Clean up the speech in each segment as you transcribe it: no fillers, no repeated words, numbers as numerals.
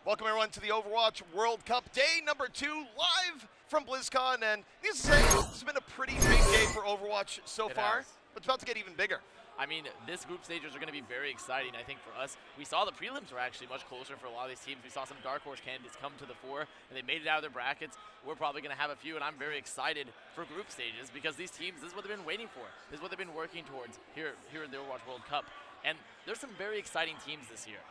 Welcome everyone to the Overwatch World Cup day number 2, live from BlizzCon. And needless to say, it's been a pretty big day for Overwatch so far, but it's about to get even bigger. I mean, this group stages are going to be very exciting, I think, for us. We saw the prelims were actually much closer for a lot of these teams. We saw some Dark Horse candidates come to the fore, and they made it out of their brackets. We're probably going to have a few, and I'm very excited for group stages because these teams, this is what they've been waiting for. This is what they've been working towards here in the Overwatch World Cup. And there's some very exciting teams this year.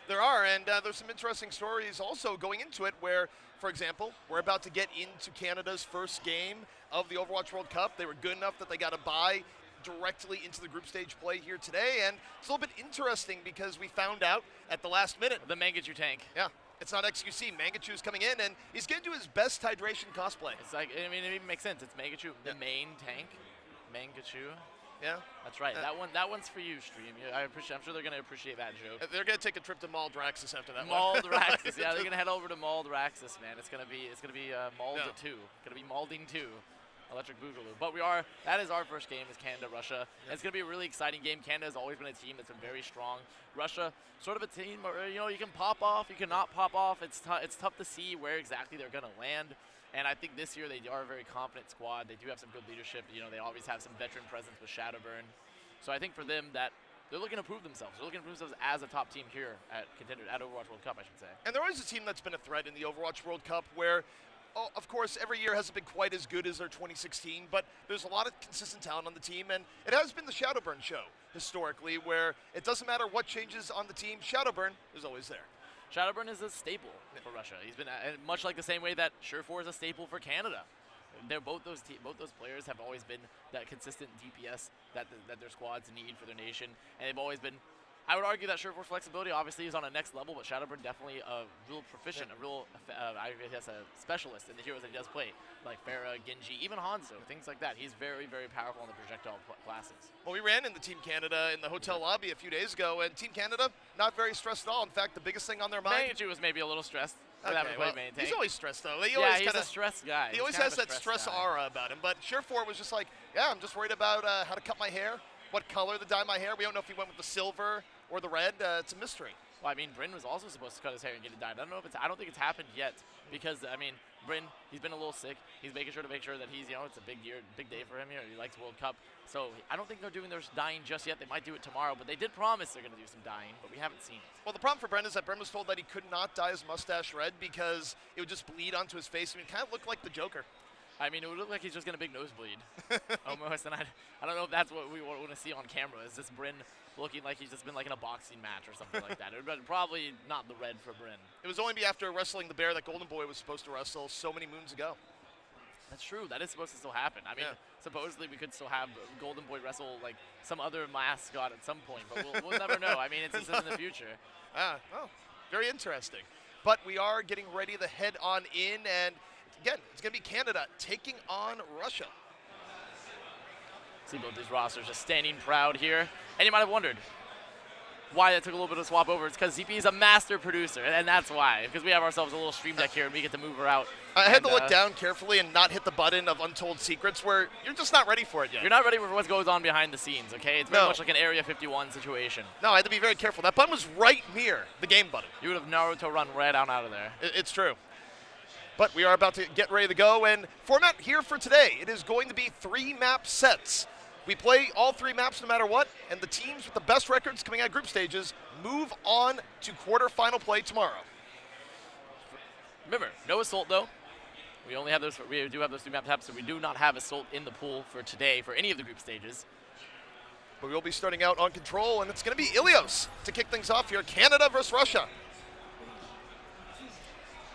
There are, and there's some interesting stories also going into it where, for example, we're about to get into Canada's first game of the Overwatch World Cup. They were good enough that they got a bye directly into the group stage play here today, and it's a little bit interesting because we found out at the last minute. The Mangachu tank. Yeah, it's not XQC. Mangachu's coming in, and he's going to do his best hydration cosplay. It's like, I mean, it even makes sense. It's Mangachu, the main tank. Mangachu. Yeah, that's right. That one's for you, Stream. I'm sure they're going to appreciate that joke. They're going to take a trip to Maldraxxus after that. Maldraxxus, yeah, they're going to head over to Maldraxxus, man. It's going to be Mald 2. Going to be Malding 2. Electric Boogaloo. But that is our first game, is Canada-Russia. And it's going to be a really exciting game. Canada has always been a team that's been very strong. Russia, sort of a team where, you can pop off, you cannot pop off. It's tough to see where exactly they're going to land. And I think this year they are a very confident squad. They do have some good leadership. They always have some veteran presence with Shadowburn. So I think for them that they're looking to prove themselves. They're looking to prove themselves as a top team here at Overwatch World Cup, I should say. And they're always a team that's been a threat in the Overwatch World Cup where, of course, every year hasn't been quite as good as their 2016, but there's a lot of consistent talent on the team, and it has been the Shadowburn show historically, where it doesn't matter what changes on the team, Shadowburn is always there. Shadowburn is a staple for Russia. He's been much like the same way that Surefour is a staple for Canada. Both those players have always been that consistent DPS that their squads need for their nation, and they've always been. I would argue that Surefour's flexibility obviously is on a next level, but Shadowburn definitely a real proficient, I guess a specialist in the heroes that he does play, like Pharah, Genji, even Hanzo, things like that. He's very, very powerful in the projectile classes. Well, we ran into Team Canada in the hotel lobby a few days ago, and Team Canada, not very stressed at all. In fact, the biggest thing on their mind... Mangachu was maybe a little stressed. He's always stressed, though. He's a stressed guy. He always has that stress aura about him, but Surefour was just like, yeah, I'm just worried about how to cut my hair, what color to dye my hair. We don't know if he went with the silver or the red. It's a mystery. Well, I mean, Bryn was also supposed to cut his hair and get it dyed. I don't think it's happened yet because, I mean, Bryn, he's been a little sick. He's making sure that he's, it's a big day for him here. He likes World Cup. So I don't think they're doing their dyeing just yet. They might do it tomorrow, but they did promise they're going to do some dyeing, but we haven't seen it. Well, the problem for Bryn is that Bryn was told that he could not dye his mustache red because it would just bleed onto his face. I mean, it kind of looked like the Joker. I mean, it would look like he's just going to big nosebleed almost, and I don't know if that's what we want to see on camera. Is this Bryn looking like he's just been like in a boxing match or something like that? It would probably not the red for Bryn. It was only after wrestling the bear that Golden Boy was supposed to wrestle so many moons ago. That's true. That is supposed to still happen. I mean, supposedly we could still have Golden Boy wrestle like some other mascot at some point, but we'll never know. I mean, it's in the future. Well, very interesting. But we are getting ready to head on in, and again, it's going to be Canada taking on Russia. See both these rosters just standing proud here. And you might have wondered why that took a little bit of swap over. It's because ZP is a master producer, and that's why. Because we have ourselves a little stream deck here, and we get to move her out. I had to look down carefully and not hit the button of Untold Secrets, where you're just not ready for it yet. You're not ready for what goes on behind the scenes, okay? It's very much like an Area 51 situation. No, I had to be very careful. That button was right near the game button. You would have Naruto run right out of there. It's true. But we are about to get ready to go, and format here for today, it is going to be 3 map sets. We play all 3 maps no matter what, and the teams with the best records coming out of group stages move on to quarterfinal play tomorrow. Remember, no Assault though. We do have those 3 map taps, so we do not have Assault in the pool for today for any of the group stages. But we will be starting out on Control, and it's going to be Ilios to kick things off here. Canada versus Russia.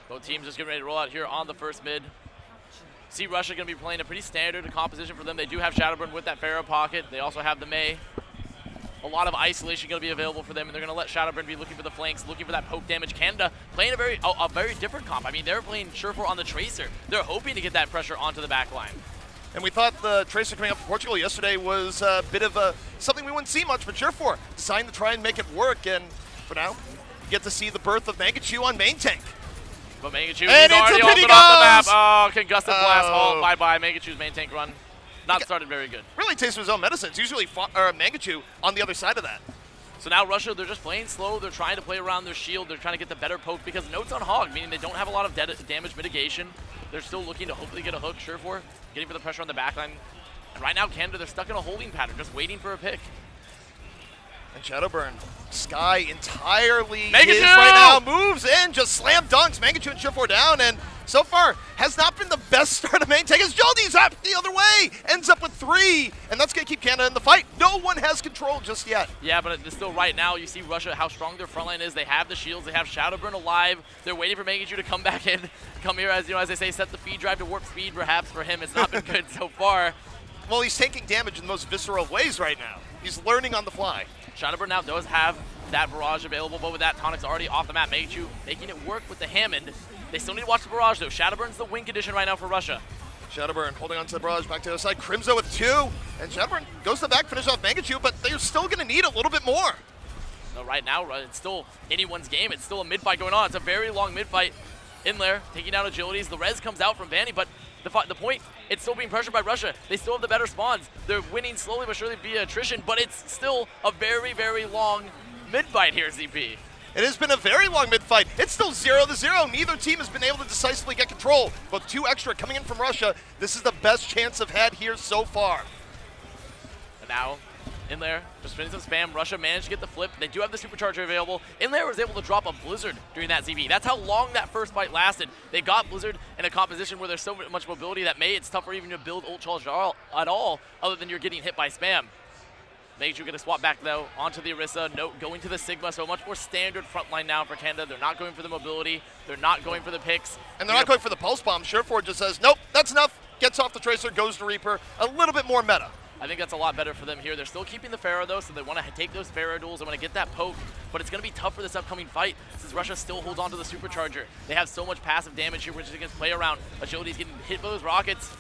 Both teams just getting ready to roll out here on the first mid. See Russia going to be playing a pretty standard composition for them. They do have Shadowburn with that Pharah pocket. They also have the Mei. A lot of isolation going to be available for them, and they're going to let Shadowburn be looking for the flanks, looking for that poke damage. Canada playing a very different comp. I mean, they're playing Surefour on the Tracer. They're hoping to get that pressure onto the back line. And we thought the Tracer coming up from Portugal yesterday was a bit of something we wouldn't see much, but Surefour deciding to try and make it work, and for now, you get to see the birth of Mangachu on main tank. But Mangachu, he's already off the map. Oh, concussive blast. Oh, bye-bye. Mangachu's main tank run. Not started very good. Really tasted his own medicine. It's usually Mangachu on the other side of that. So now Russia, they're just playing slow. They're trying to play around their shield. They're trying to get the better poke because Note's on Hog, meaning they don't have a lot of damage mitigation. They're still looking to hopefully get a hook, Surefour, getting for the pressure on the backline. And right now, Canada, they're stuck in a holding pattern, just waiting for a pick. And Shadowburn, Sky entirely Mangachu! his right now, moves in, just slam dunks, Mangachu and Surefour down, and so far has not been the best start of main take as Joldy's up the other way, ends up with 3, and that's going to keep Canada in the fight. No one has control just yet. Yeah, but it's still right now, you see Russia, how strong their front line is. They have the shields, they have Shadowburn alive. They're waiting for Mangachu to come back in, come here, as you know, as they say, set the feed drive to warp speed. Perhaps for him, it's not been good so far. Well, he's taking damage in the most visceral ways right now. He's learning on the fly. Shadowburn now does have that barrage available, but with that, Tonic's already off the map. Mangachu making it work with the Hammond. They still need to watch the barrage, though. Shadowburn's the win condition right now for Russia. Shadowburn holding on to the barrage, back to the other side. Crimzo with 2, and Shadowburn goes to the back, finish off Mangachu, but they're still going to need a little bit more. No, right now, it's still anyone's game. It's still a mid-fight going on. It's a very long mid-fight in there, taking down agilities. The res comes out from Vanny, but the point, it's still being pressured by Russia. They still have the better spawns. They're winning slowly but surely via attrition, but it's still a very, very long mid-fight here, ZP. It has been a very long mid-fight. It's still 0-0. Neither team has been able to decisively get control. But 2 extra coming in from Russia. This is the best chance I've had here so far. And now, in there, just spinning some spam. Russia managed to get the flip. They do have the supercharger available. In there was able to drop a Blizzard during that ZB. That's how long that first fight lasted. They got Blizzard in a composition where there's so much mobility that it's tougher even to build ult charge at all, other than you're getting hit by spam. Mangachu going to swap back, though, onto the Orisa. Note going to the Sigma, so a much more standard front line now for Canada. They're not going for the mobility. They're not going for the picks. And they're not going for the pulse bomb. Surefour just says, nope, that's enough. Gets off the Tracer, goes to Reaper. A little bit more meta. I think that's a lot better for them here. They're still keeping the Pharaoh, though, so they want to take those Pharaoh duels. They want to get that poke, but it's going to be tough for this upcoming fight since Russia still holds on to the supercharger. They have so much passive damage here, which is going to play around. Agility's getting hit by those rockets.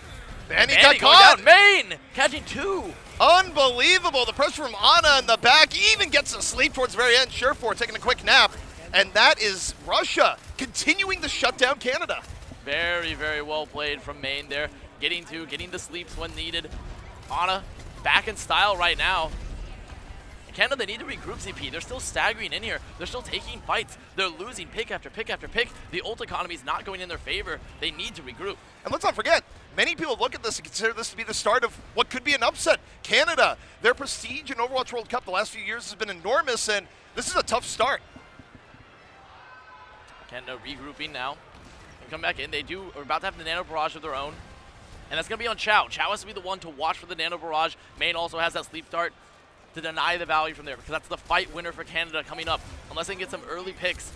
And he got caught. Down. Main catching 2. Unbelievable. The pressure from Ana in the back even gets to sleep towards the very end. Surefour taking a quick nap. And that is Russia continuing to shut down Canada. Very, very well played from Main there. Getting the sleeps when needed. Ana back in style right now. Canada, they need to regroup ZP. They're still staggering in here. They're still taking fights. They're losing pick after pick after pick. The ult economy is not going in their favor. They need to regroup. And let's not forget, many people look at this and consider this to be the start of what could be an upset. Canada, their prestige in Overwatch World Cup the last few years has been enormous, and this is a tough start. Canada regrouping now. And come back in. They are about to have the Nano Barrage of their own. And that's going to be on Chow. Chow has to be the one to watch for the Nano Barrage. Main also has that sleep start to deny the value from there because that's the fight winner for Canada coming up. Unless they can get some early picks.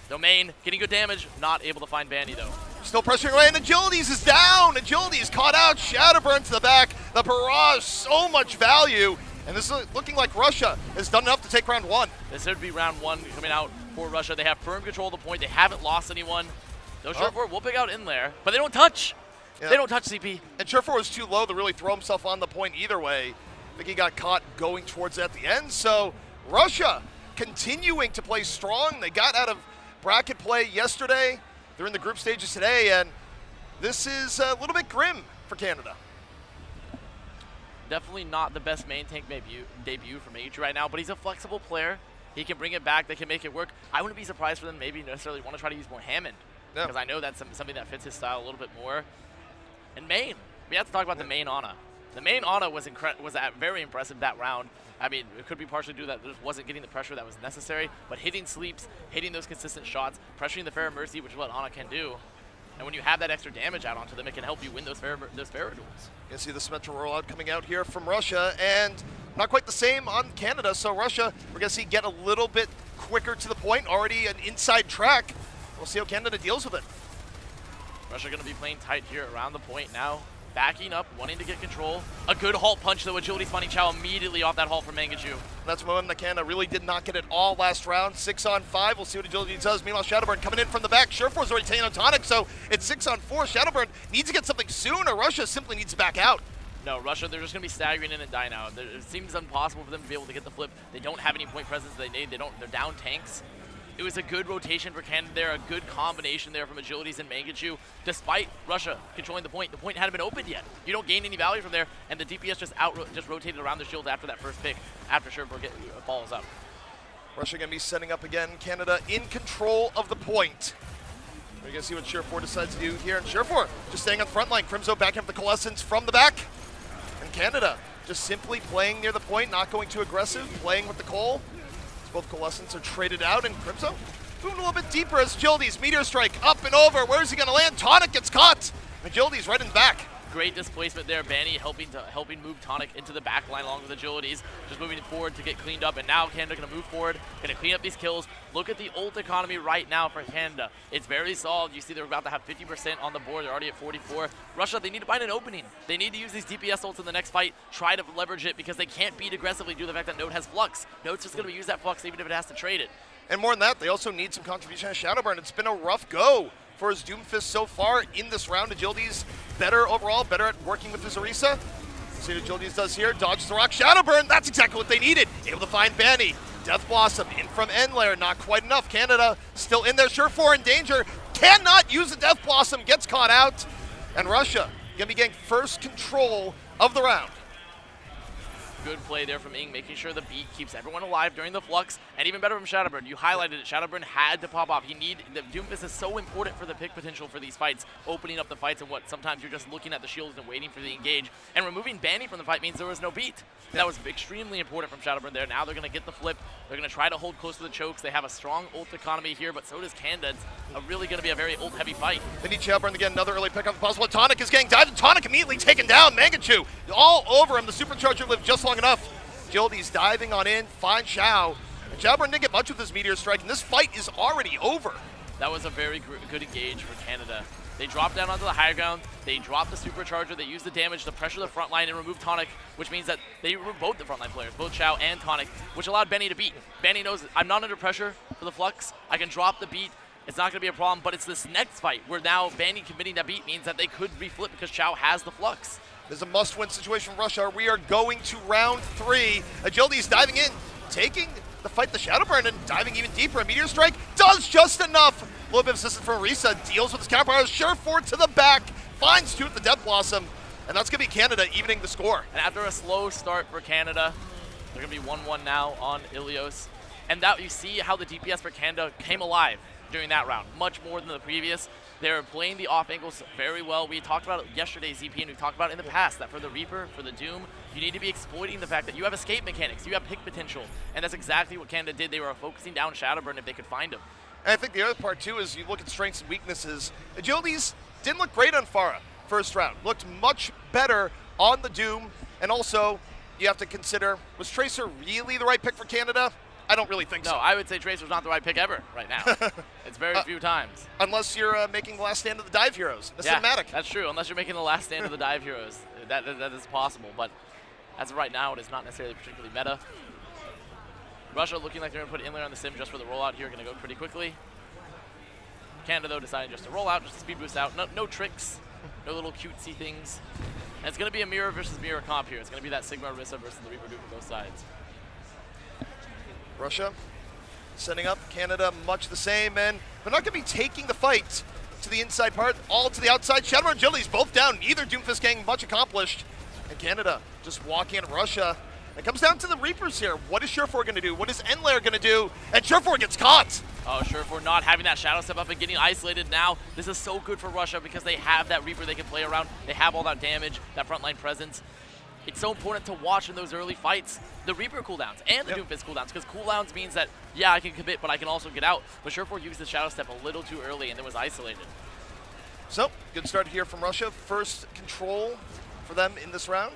Domain getting good damage, not able to find Vanny though. Still pressuring away, and Agilities is down. Agilities caught out. Shadowburn to the back. The barrage, so much value. And this is looking like Russia has done enough to take round 1. This should be round 1 coming out for Russia. They have firm control of the point. They haven't lost anyone. Though Surefour will pick out in there, but they don't touch. Yeah. They don't touch CP. And Surefour was too low to really throw himself on the point either way. I think he got caught going towards it at the end. So Russia continuing to play strong. They got out of bracket play yesterday. They're in the group stages today, and this is a little bit grim for Canada. Definitely not the best main tank debut for Mangachu right now, but he's a flexible player. He can bring it back. They can make it work. I wouldn't be surprised for them maybe necessarily want to try to use more Hammond because I know that's something that fits his style a little bit more. And main, we have to talk about the main Ana. The main Ana was very impressive that round. I mean, it could be partially due that just wasn't getting the pressure that was necessary, but hitting sleeps, hitting those consistent shots, pressuring the Pharaoh Mercy, which is what Ana can do. And when you have that extra damage out onto them, it can help you win those Pharaoh duels. You can see the Symmetra rollout coming out here from Russia, and not quite the same on Canada. So Russia, we're going to see get a little bit quicker to the point, already an inside track. We'll see how Canada deals with it. Russia going to be playing tight here around the point now. Backing up, wanting to get control. A good halt punch, though. Agility finding Chow immediately off that halt from Mangachu. That's a moment that Canada really did not get it all last round. 6-on-5. We'll see what Agility does. Meanwhile, Shadowburn coming in from the back. Surefour's already taking on Tonic, so it's 6-on-4. Shadowburn needs to get something soon, or Russia simply needs to back out. No, Russia, they're just going to be staggering in and dying out. It seems impossible for them to be able to get the flip. They don't have any point presence they need. They're down tanks. It was a good rotation for Canada there, a good combination there from Agilities and Mangachu, despite Russia controlling the point. The point hadn't been opened yet. You don't gain any value from there, and the DPS just rotated around the shield after that first pick, after Sherfor falls up. Russia going to be setting up again. Canada in control of the point. We're going to see what Sherfor decides to do here. And Sherfor just staying on the front line. Crimzo backing up the Coalescence from the back. And Canada just simply playing near the point, not going too aggressive, playing with the Cole. Both Coalescence are traded out, and Crimzo moving a little bit deeper as Agilities, Meteor Strike, up and over. Where's he going to land? Tonic gets caught. Agilities right in the back. Great displacement there. Banny helping move Tonic into the back line along with Agilities, just moving forward to get cleaned up. And now Canada going to move forward, going to clean up these kills. Look at the ult economy right now for Canada. It's very solid. You see they're about to have 50% on the board. They're already at 44. Russia, they need to find an opening. They need to use these DPS ults in the next fight, try to leverage it because they can't beat aggressively due to the fact that Note has Flux. Note's just going to use that Flux even if it has to trade it. And more than that, they also need some contribution of Shadowburn. It's been a rough go for his Doomfist so far in this round. Agilities better overall, better at working with his Orisa. See what Agilities does here, dodges the rock, Shadowburn, that's exactly what they needed. Able to find Banny. Death Blossom in from Endlair, not quite enough. Canada still in there, Sherfor in danger. Cannot use the Death Blossom, gets caught out. And Russia gonna be getting first control of the round. Good play there from Ing, making sure the beat keeps everyone alive during the flux, and even better from Shadowburn. You highlighted it. Shadowburn had to pop off. The Doomfist is so important for the pick potential for these fights, opening up the fights and what sometimes you're just looking at the shields and waiting for the engage. And removing Banny from the fight means there was no beat. That was extremely important from Shadowburn there. Now they're going to get the flip. They're going to try to hold close to the chokes. They have a strong ult economy here, but so does Canada. It's really going to be a very ult-heavy fight. They need Shadowburn to get another early pick on the possible. Tonic is getting dived, and Tonic immediately taken down. Mangachu all over him. The Supercharger lived just long enough. Agility's diving on in, finds Xiao. And Shadowburn didn't get much with his Meteor Strike, and this fight is already over. That was a very good engage for Canada. They dropped down onto the high ground, they dropped the Supercharger, they used the damage to pressure the front line and remove Tonic, which means that they removed both the frontline players, both Xiao and Tonic, which allowed Benny to beat. Benny knows I'm not under pressure for the Flux, I can drop the beat, it's not going to be a problem, but it's this next fight where now Benny committing that beat means that they could reflip because Xiao has the Flux. This is a must-win situation for Russia. We are going to round 3. Agility's diving in, taking the fight to Shadowburn and diving even deeper. A Meteor Strike does just enough. A little bit of assistance from Orisa, deals with his counterpowers. Sherfor to the back, finds two with the Death Blossom, and that's going to be Canada evening the score. And after a slow start for Canada, they're going to be 1-1 now on Ilios. And that you see how the DPS for Canada came alive during that round, much more than the previous. They're playing the off angles very well. We talked about it yesterday, ZP, and we've talked about it in the past, that for the Reaper, for the Doom, you need to be exploiting the fact that you have escape mechanics, you have pick potential, and that's exactly what Canada did. They were focusing down Shadowburn if they could find him. And I think the other part, too, is you look at strengths and weaknesses. Agilities didn't look great on Pharah first round. Looked much better on the Doom, and also you have to consider, was Tracer really the right pick for Canada? I don't really think so. No, I would say Tracer's not the right pick ever right now. It's very few times. Unless you're making the last stand of the Dive Heroes, the cinematic. That's true. Unless you're making the last stand of the Dive Heroes, that is possible. But as of right now, it is not necessarily particularly meta. Russia looking like they're going to put Inlayer on the sim just for the rollout here. Going to go pretty quickly. Canada, though, deciding just to roll out, just to speed boost out. No tricks, no little cutesy things. And it's going to be a mirror versus mirror comp here. It's going to be that Sigma Orisa versus the Reaper Doom for both sides. Russia setting up, Canada much the same, and they're not going to be taking the fight to the inside part, all to the outside. Shadow and Agility's both down, neither Doomfist getting much accomplished, and Canada just walking at Russia. It comes down to the Reapers here. What is Sherfor going to do? What is Endlayer going to do? And Sherfor gets caught! Oh, Sherfor not having that Shadow step up and getting isolated now. This is so good for Russia because they have that Reaper they can play around. They have all that damage, that frontline presence. It's so important to watch in those early fights the Reaper cooldowns and the Doomfist cooldowns, because cooldowns means that, yeah, I can commit, but I can also get out. But Sherfor used the Shadow Step a little too early and then was isolated. So, good start here from Russia. First control for them in this round.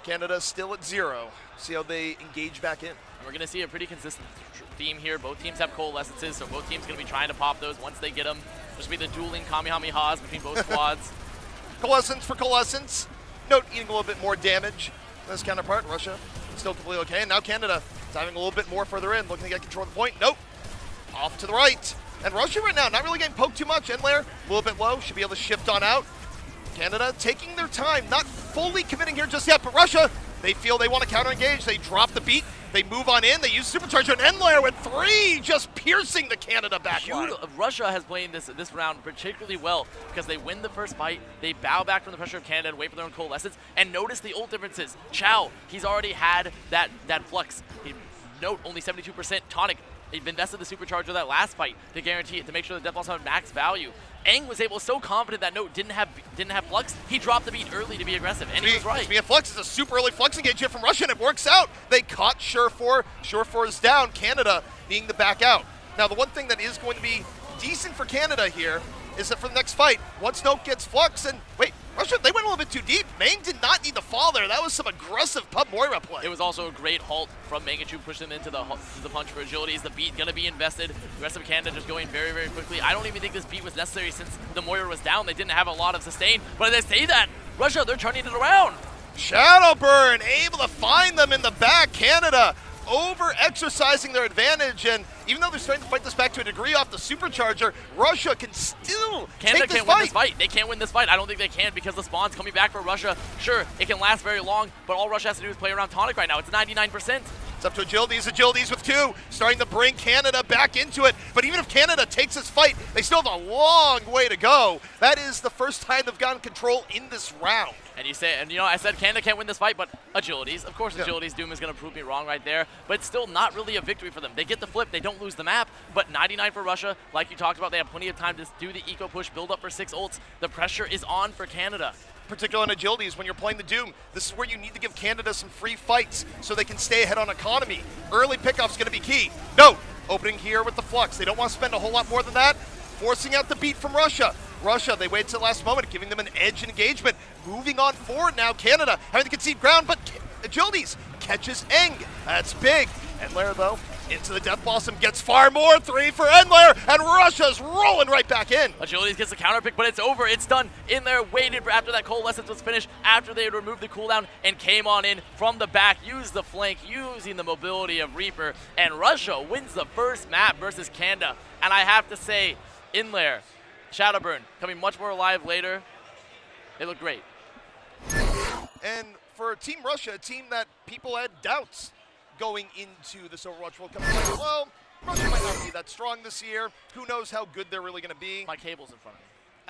Canada still at 0. See how they engage back in. And we're going to see a pretty consistent theme here. Both teams have coalescences, so both teams going to be trying to pop those once they get them. Just be the dueling Kamehamehas between both squads. Coalescence for Coalescence. Note eating a little bit more damage than his counterpart. Russia still completely okay. And now Canada diving a little bit more further in, looking to get control of the point. Nope. Off to the right. And Russia right now, not really getting poked too much. Endlayer, a little bit low, should be able to shift on out. Canada taking their time, not fully committing here just yet, but Russia, they feel they want to counter-engage. They drop the beat. They move on in. They use Supercharger and Endlayer with 3, just piercing the Canada backline. Russia has played this round particularly well because they win the first fight, they bow back from the pressure of Canada and wait for their own coalescence, and notice the ult differences. Chow, he's already had that flux. Note, only 72%. Tonic, they've invested the Supercharger that last fight to guarantee it, to make sure the Death Balls have max value. Eng was so confident that Note didn't have flux, he dropped the beat early to be aggressive, and he was right. Flux is a super early flux engagement from Russia, and it works out. They caught Surefour. Surefour is down. Canada being the back out. Now, the one thing that is going to be decent for Canada here is that for the next fight, once Note gets flux, and wait, Russia, they went a little bit too deep. Main did not need the fall there. That was some aggressive Pub Moira play. It was also a great halt from Mangachu, pushed them into the punch for agilities. The beat going to be invested. The rest of Canada just going very, very quickly. I don't even think this beat was necessary since the Moira was down. They didn't have a lot of sustain. But as they say that, Russia, they're turning it around. Shadowburn able to find them in the back. Canada over-exercising their advantage, and even though they're starting to fight this back to a degree off the Supercharger, Russia can still Canada take this can't fight. win this fight. They can't win this fight. I don't think they can because the spawn's coming back for Russia. Sure, it can last very long, but all Russia has to do is play around Tonic right now. It's 99%. It's up to Agilities with 2, starting to bring Canada back into it. But even if Canada takes this fight, they still have a long way to go. That is the first time they've gotten control in this round. And I said Canada can't win this fight, but Agilities. Of course, Agilities Doom is going to prove me wrong right there, but it's still not really a victory for them. They get the flip, they don't lose the map, but 99 for Russia. Like you talked about, they have plenty of time to do the eco push, build up for 6 ults. The pressure is on for Canada. Particularly on Agilities, when you're playing the Doom, this is where you need to give Canada some free fights so they can stay ahead on economy. Early pickoff's going to be key. No, opening here with the Flux. They don't want to spend a whole lot more than that, forcing out the beat from Russia. Russia, they wait till the last moment, giving them an edge in engagement. Moving on forward now, Canada having to concede ground, but Agilities catches Eng. That's big. Endlayer, though, into the Death Blossom, gets far more. 3 for Endlayer, and Russia's rolling right back in. Agilities gets the counter pick, but it's over. It's done. In there, waited for after that coalescence was finished, after they had removed the cooldown, and came on in from the back, used the flank, using the mobility of Reaper, and Russia wins the first map versus Canada. And I have to say, Endlayer, Shadowburn, coming much more alive later, they look great. And for Team Russia, a team that people had doubts going into this Overwatch World Cup, well, Russia might not be that strong this year. Who knows how good they're really going to be. My cable's in front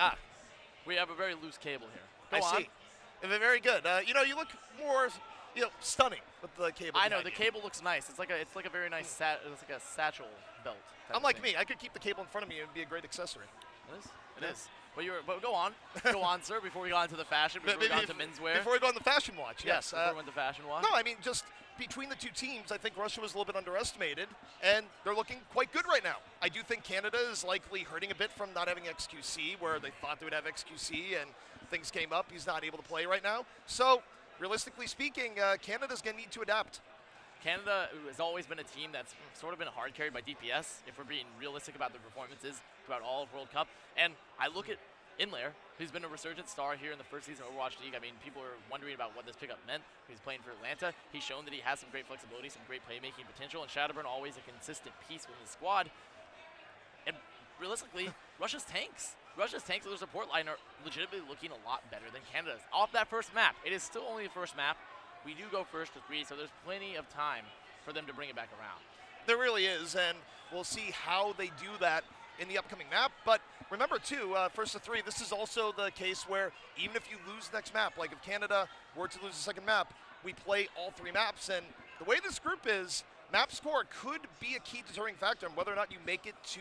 of me. We have a very loose cable here. Go on. See. They're very good. You look more, stunning with the cable. I know the cable looks nice. It's like a very nice it's like a satchel belt. Unlike me, I could keep the cable in front of me and it'd be a great accessory. It is. It is. But go on. Go on, sir, before we got into the fashion, before we got into menswear. Before we go on the fashion watch, yes. Before we went to fashion watch. No, I mean, just between the two teams, I think Russia was a little bit underestimated, and they're looking quite good right now. I do think Canada is likely hurting a bit from not having XQC, where they thought they would have XQC, and things came up. He's not able to play right now. So, realistically speaking, Canada's going to need to adapt. Canada has always been a team that's sort of been hard carried by DPS, if we're being realistic about their performances throughout all of World Cup. And I look at Endlayer, who's been a resurgent star here in the first season of Overwatch League. I mean, people are wondering about what this pickup meant. He's playing for Atlanta. He's shown that he has some great flexibility, some great playmaking potential, and Shadowburn always a consistent piece within the squad. And realistically, Russia's tanks with their support line are legitimately looking a lot better than Canada's. Off that first map, it is still only the first map. We do go first to 3, so there's plenty of time for them to bring it back around. There really is, and we'll see how they do that in the upcoming map. But remember, too, first to 3, this is also the case where even if you lose the next map, like if Canada were to lose the second map, we play all 3 maps. And the way this group is, map score could be a key deterring factor on whether or not you make it to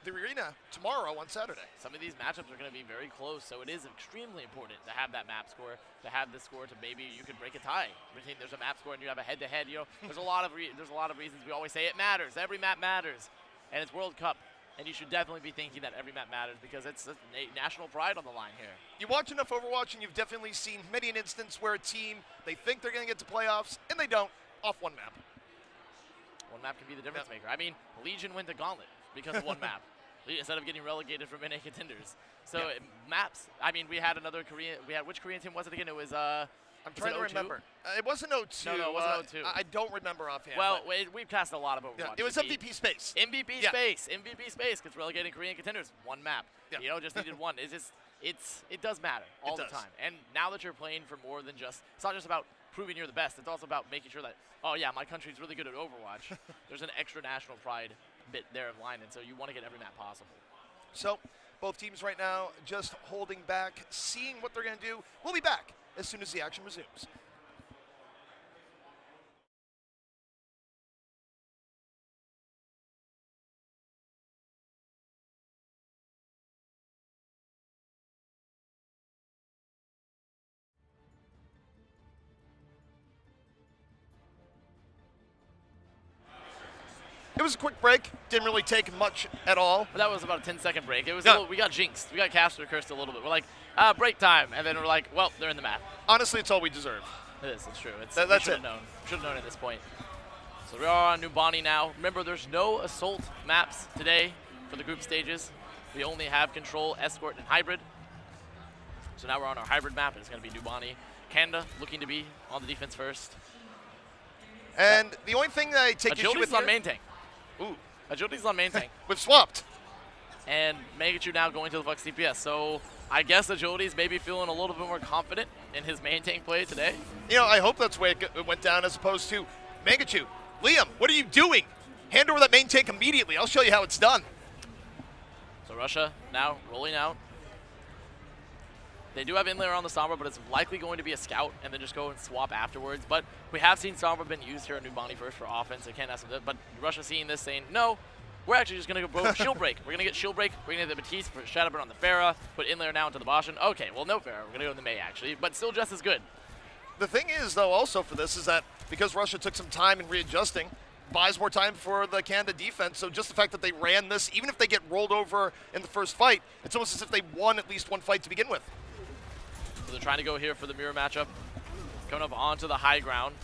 the arena tomorrow on Saturday. Some of these matchups are going to be very close, so it is extremely important to have that map score, to have this score to maybe you could break a tie. There's a map score and you have a head-to-head. There's a lot of reasons we always say it matters. Every map matters, and it's World Cup. And you should definitely be thinking that every map matters because it's national pride on the line here. You watch enough Overwatch and you've definitely seen many an instance where a team, they think they're going to get to playoffs, and they don't, off one map. One map can be the difference maker. I mean, Legion went to Gauntlet because of one map instead of getting relegated from NA contenders. So maps, I mean, we had which Korean team was it again? It was, I'm trying to remember. It wasn't 02. No, it wasn't 02. I don't remember offhand. Well, we've cast a lot of Overwatch. Yeah, it was MVP space. MVP space gets relegated Korean contenders. One map. Yeah. Just needed one. It does matter all the time. And now that you're playing for more than just, it's not just about proving you're the best. It's also about making sure that, oh yeah, my country's really good at Overwatch. There's an extra national pride bit there of line, and so you want to get every map possible. So both teams right now just holding back, seeing what they're going to do. We'll be back as soon as the action resumes. It was a quick break. Didn't really take much at all. But that was about a 10-second break. It was Yeah. a little, we got jinxed. We got caster cursed a little bit. We're like, break time, and then we're like, well, they're in the map. Honestly, it's all we deserve. It is. It's true. It's, That's we should it. have known. Should have known at this point. So we are on Nubani now. Remember, there's no assault maps today for the group stages. We only have control, escort, and hybrid. So now we're on our hybrid map, and it's going to be Nubani. Canada looking to be on the defense first. And the only thing that I take issue Agility's with on here, main tank. ooh, Agility's on main tank. we've swapped. And Megachu now going to the Flux DPS. So I guess Agility's maybe feeling a little bit more confident in his main tank play today. You know, I hope that's the way it went down, as opposed to Mangachu. Liam, what are you doing? Hand over that main tank immediately. I'll show you how it's done. So Russia now rolling out. They do have inlayer on the Sombra, but it's likely going to be a scout and then just go and swap afterwards. But we have seen Sombra been used here at Nubani first for offense. They can't ask them, but Russia seeing this saying, no, we're actually just going to go shield break. We're going to get shield break. We're going to get the Batiste, put Shadowburn on the Pharah, put inlayer now into the Bastion. Okay, well, no Pharah. We're going to go in the Mei, actually, but still just as good. The thing is, though, also for this is that because Russia took some time in readjusting, buys more time for the Canada defense. So just the fact that they ran this, even if they get rolled over in the first fight, it's almost as if they won at least one fight to begin with. So they're trying to go here for the mirror matchup. Coming up onto the high ground.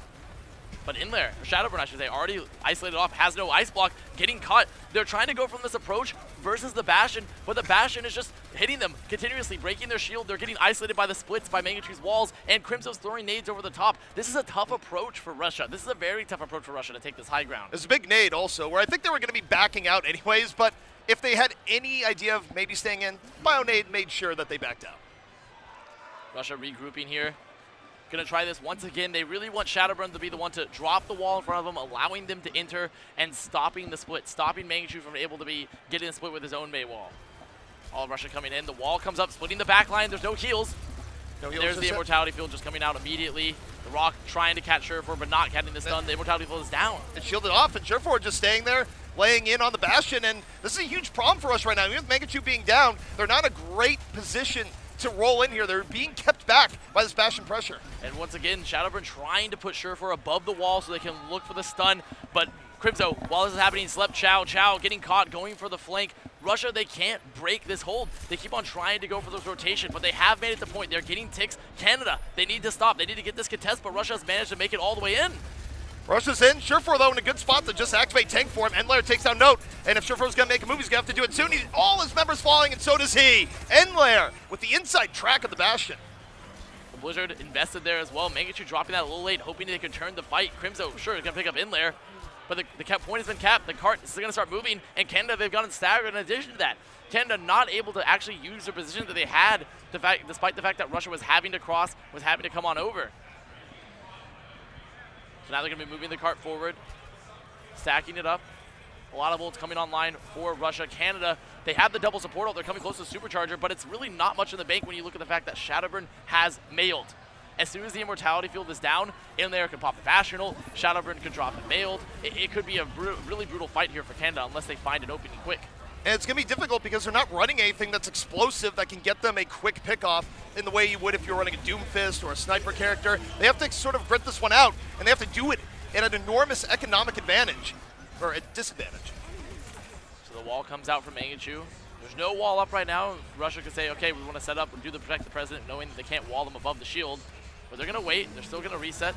But in there, Shadowburn, I should say, already isolated off, has no ice block, getting caught. They're trying to go from this approach versus the Bastion, but the Bastion is just hitting them, continuously breaking their shield. They're getting isolated by the splits by Mangachu's walls, and Crimso's throwing nades over the top. This is a tough approach for Russia. This is a very tough approach for Russia to take this high ground. There's a big nade also, where I think they were going to be backing out anyways, but if they had any idea of maybe staying in, BioNade made sure that they backed out. Russia regrouping here. Gonna try this once again. They really want Shadowburn to be the one to drop the wall in front of them, allowing them to enter and stopping the split, stopping Mangachu from able to be getting the split with his own Mei wall. All of Russia coming in. The wall comes up, splitting the back line. There's no heals. No heals. There's the Immortality Field just coming out immediately. The Rock trying to catch Surefour, but not getting this done. The Immortality Field is down. It's shielded off, and Surefour just staying there, laying in on the Bastion, and this is a huge problem for us right now. Even with Mangachu being down, they're not in a great position to roll in here. They're being kept back by this Bastion pressure. And once again, Shadowburn trying to put Surefour above the wall so they can look for the stun, but Crimso, while this is happening, slept Chow getting caught, going for the flank. Russia, they can't break this hold. They keep on trying to go for this rotation, but they have made it to the point. They're getting ticks. Canada, they need to stop. They need to get this contest, but Russia's managed to make it all the way in. Russia's in. Surefour, though, in a good spot to just activate tank for him. Enlair takes down Note, and if Surefour's going to make a move, he's going to have to do it soon. All his members falling, and so does he. Enlair with the inside track of the Bastion. Blizzard invested there as well. Mangachu dropping that a little late, hoping they could turn the fight. Crimso, sure, is going to pick up Enlair, but the cap point has been capped. The cart is going to start moving, and Canada, they've gotten staggered in addition to that. Canada not able to actually use their position that they had, despite the fact that Russia was having to cross, was having to come on over. So now they're going to be moving the cart forward, stacking it up. A lot of ults coming online for Russia. Canada, they have the double support ult. They're coming close to Supercharger, but it's really not much in the bank when you look at the fact that Shadowburn has Mei ult. As soon as the Immortality Field is down, in there can pop the Bastion ult. Shadowburn could drop the Mei ult. It could be a really brutal fight here for Canada unless they find an opening quick. And it's going to be difficult because they're not running anything that's explosive that can get them a quick pickoff in the way you would if you're running a Doomfist or a sniper character. They have to sort of grit this one out, and they have to do it at an enormous economic advantage, or a disadvantage. So the wall comes out from Mangachu. There's no wall up right now. Russia could say, okay, we want to set up and do the Protect the President, knowing that they can't wall them above the shield. But they're going to wait. They're still going to reset.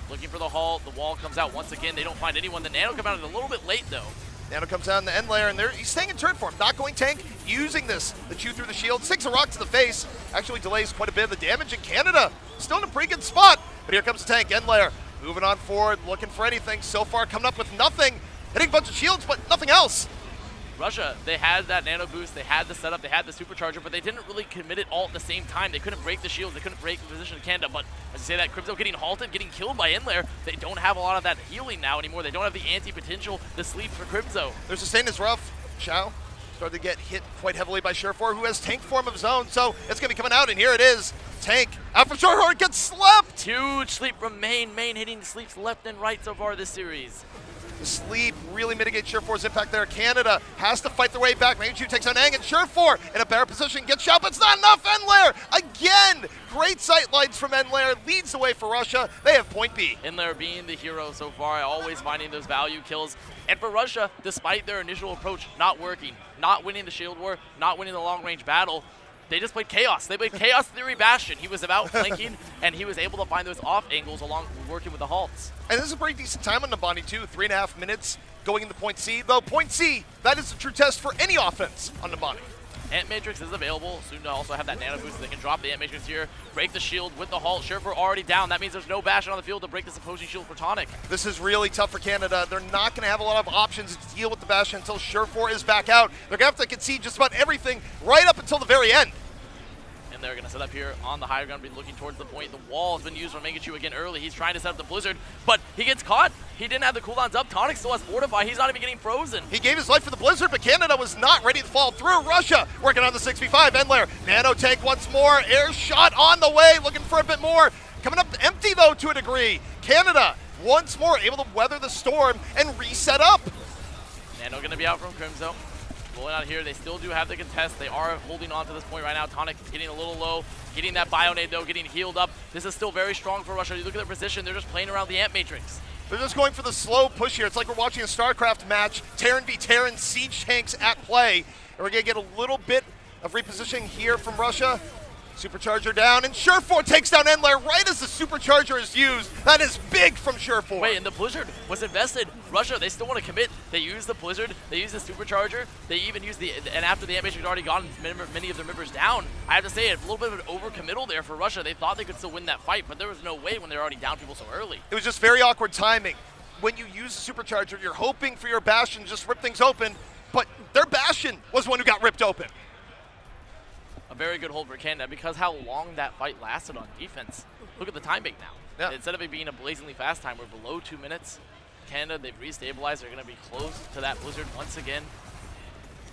Looking for the hull. The wall comes out once again. They don't find anyone. The Nano come out a little bit late, though. Nano comes down in the end layer, and he's staying in turret form, not going tank, using this. The chew through the shield, takes a rock to the face, actually delays quite a bit of the damage, and Canada still in a pretty good spot. But here comes the tank, end layer, moving on forward, looking for anything. So far coming up with nothing, hitting a bunch of shields, but nothing else. Russia, they had that nano boost, they had the setup, they had the supercharger, but they didn't really commit it all at the same time. They couldn't break the shields, they couldn't break the position of Canada, but as you say that, Crimzo getting halted, getting killed by Inlair, they don't have a lot of that healing now anymore. They don't have the anti-potential, the sleep for Crimzo. Their sustain is rough. Xiao started to get hit quite heavily by Surefour, who has tank form of his own, so it's going to be coming out, and here it is. Tank out from Surefour, gets slept! Huge sleep from Main. Main hitting sleeps left and right so far this series. The sleep really mitigates Surefour's impact there. Canada has to fight their way back. Mangachu takes on Aang, and Surefour in a better position gets shot, but it's not enough. Enlair again! Great sight lines from Enlair, leads the way for Russia. They have point B. Enlair being the hero so far, always finding those value kills. And for Russia, despite their initial approach not working, not winning the shield war, not winning the long-range battle, they just played Chaos. They played Chaos Theory Bastion. He was about flanking, and he was able to find those off angles along working with the halts. And this is a pretty decent time on Nabani too, 3.5 minutes going into point C. Though point C, that is the true test for any offense on Nabani. Ant Matrix is available. Soon to also have that nano boost so they can drop the Ant Matrix here, break the shield with the halt. Surefour already down. That means there's no Bastion on the field to break this opposing shield for Tonic. This is really tough for Canada. They're not going to have a lot of options to deal with the Bastion until Surefour is back out. They're going to have to concede just about everything right up until the very end. And they're going to set up here on the high ground, be looking towards the point. The wall has been used from Mangachu again early. He's trying to set up the Blizzard, but he gets caught. He didn't have the cooldowns up. Tonic still has Fortify. He's not even getting frozen. He gave his life for the Blizzard, but Canada was not ready to fall through. Russia working on the 6v5. Enlair, nano tank once more. Air shot on the way, looking for a bit more. Coming up empty, though, to a degree. Canada, once more, able to weather the storm and reset up. Nano going to be out from Crimzo. Rolling out here, they still do have the contest. They are holding on to this point right now. Tonic getting a little low, getting that Bionade though, getting healed up. This is still very strong for Russia. You look at their position, they're just playing around the Ant Matrix. They're just going for the slow push here. It's like we're watching a StarCraft match. Terran v Terran, siege tanks at play. And we're going to get a little bit of repositioning here from Russia. Supercharger down, and Surefour takes down Enlair right as the Supercharger is used. That is big from Surefour. Wait, and the Blizzard was invested. Russia, they still want to commit. They use the Blizzard, they use the Supercharger, they even use the, and after the Ant Matrix had already gotten many of their members down, I have to say, a little bit of an overcommittal there for Russia. They thought they could still win that fight, but there was no way when they were already down people so early. It was just very awkward timing. When you use the Supercharger, you're hoping for your Bastion to just rip things open, but their Bastion was one who got ripped open. A very good hold for Canada because how long that fight lasted on defense. Look at the time bank now. Yeah. Instead of it being a blazingly fast time, we're below 2 minutes. Canada, they've restabilized. They're going to be close to that Blizzard once again.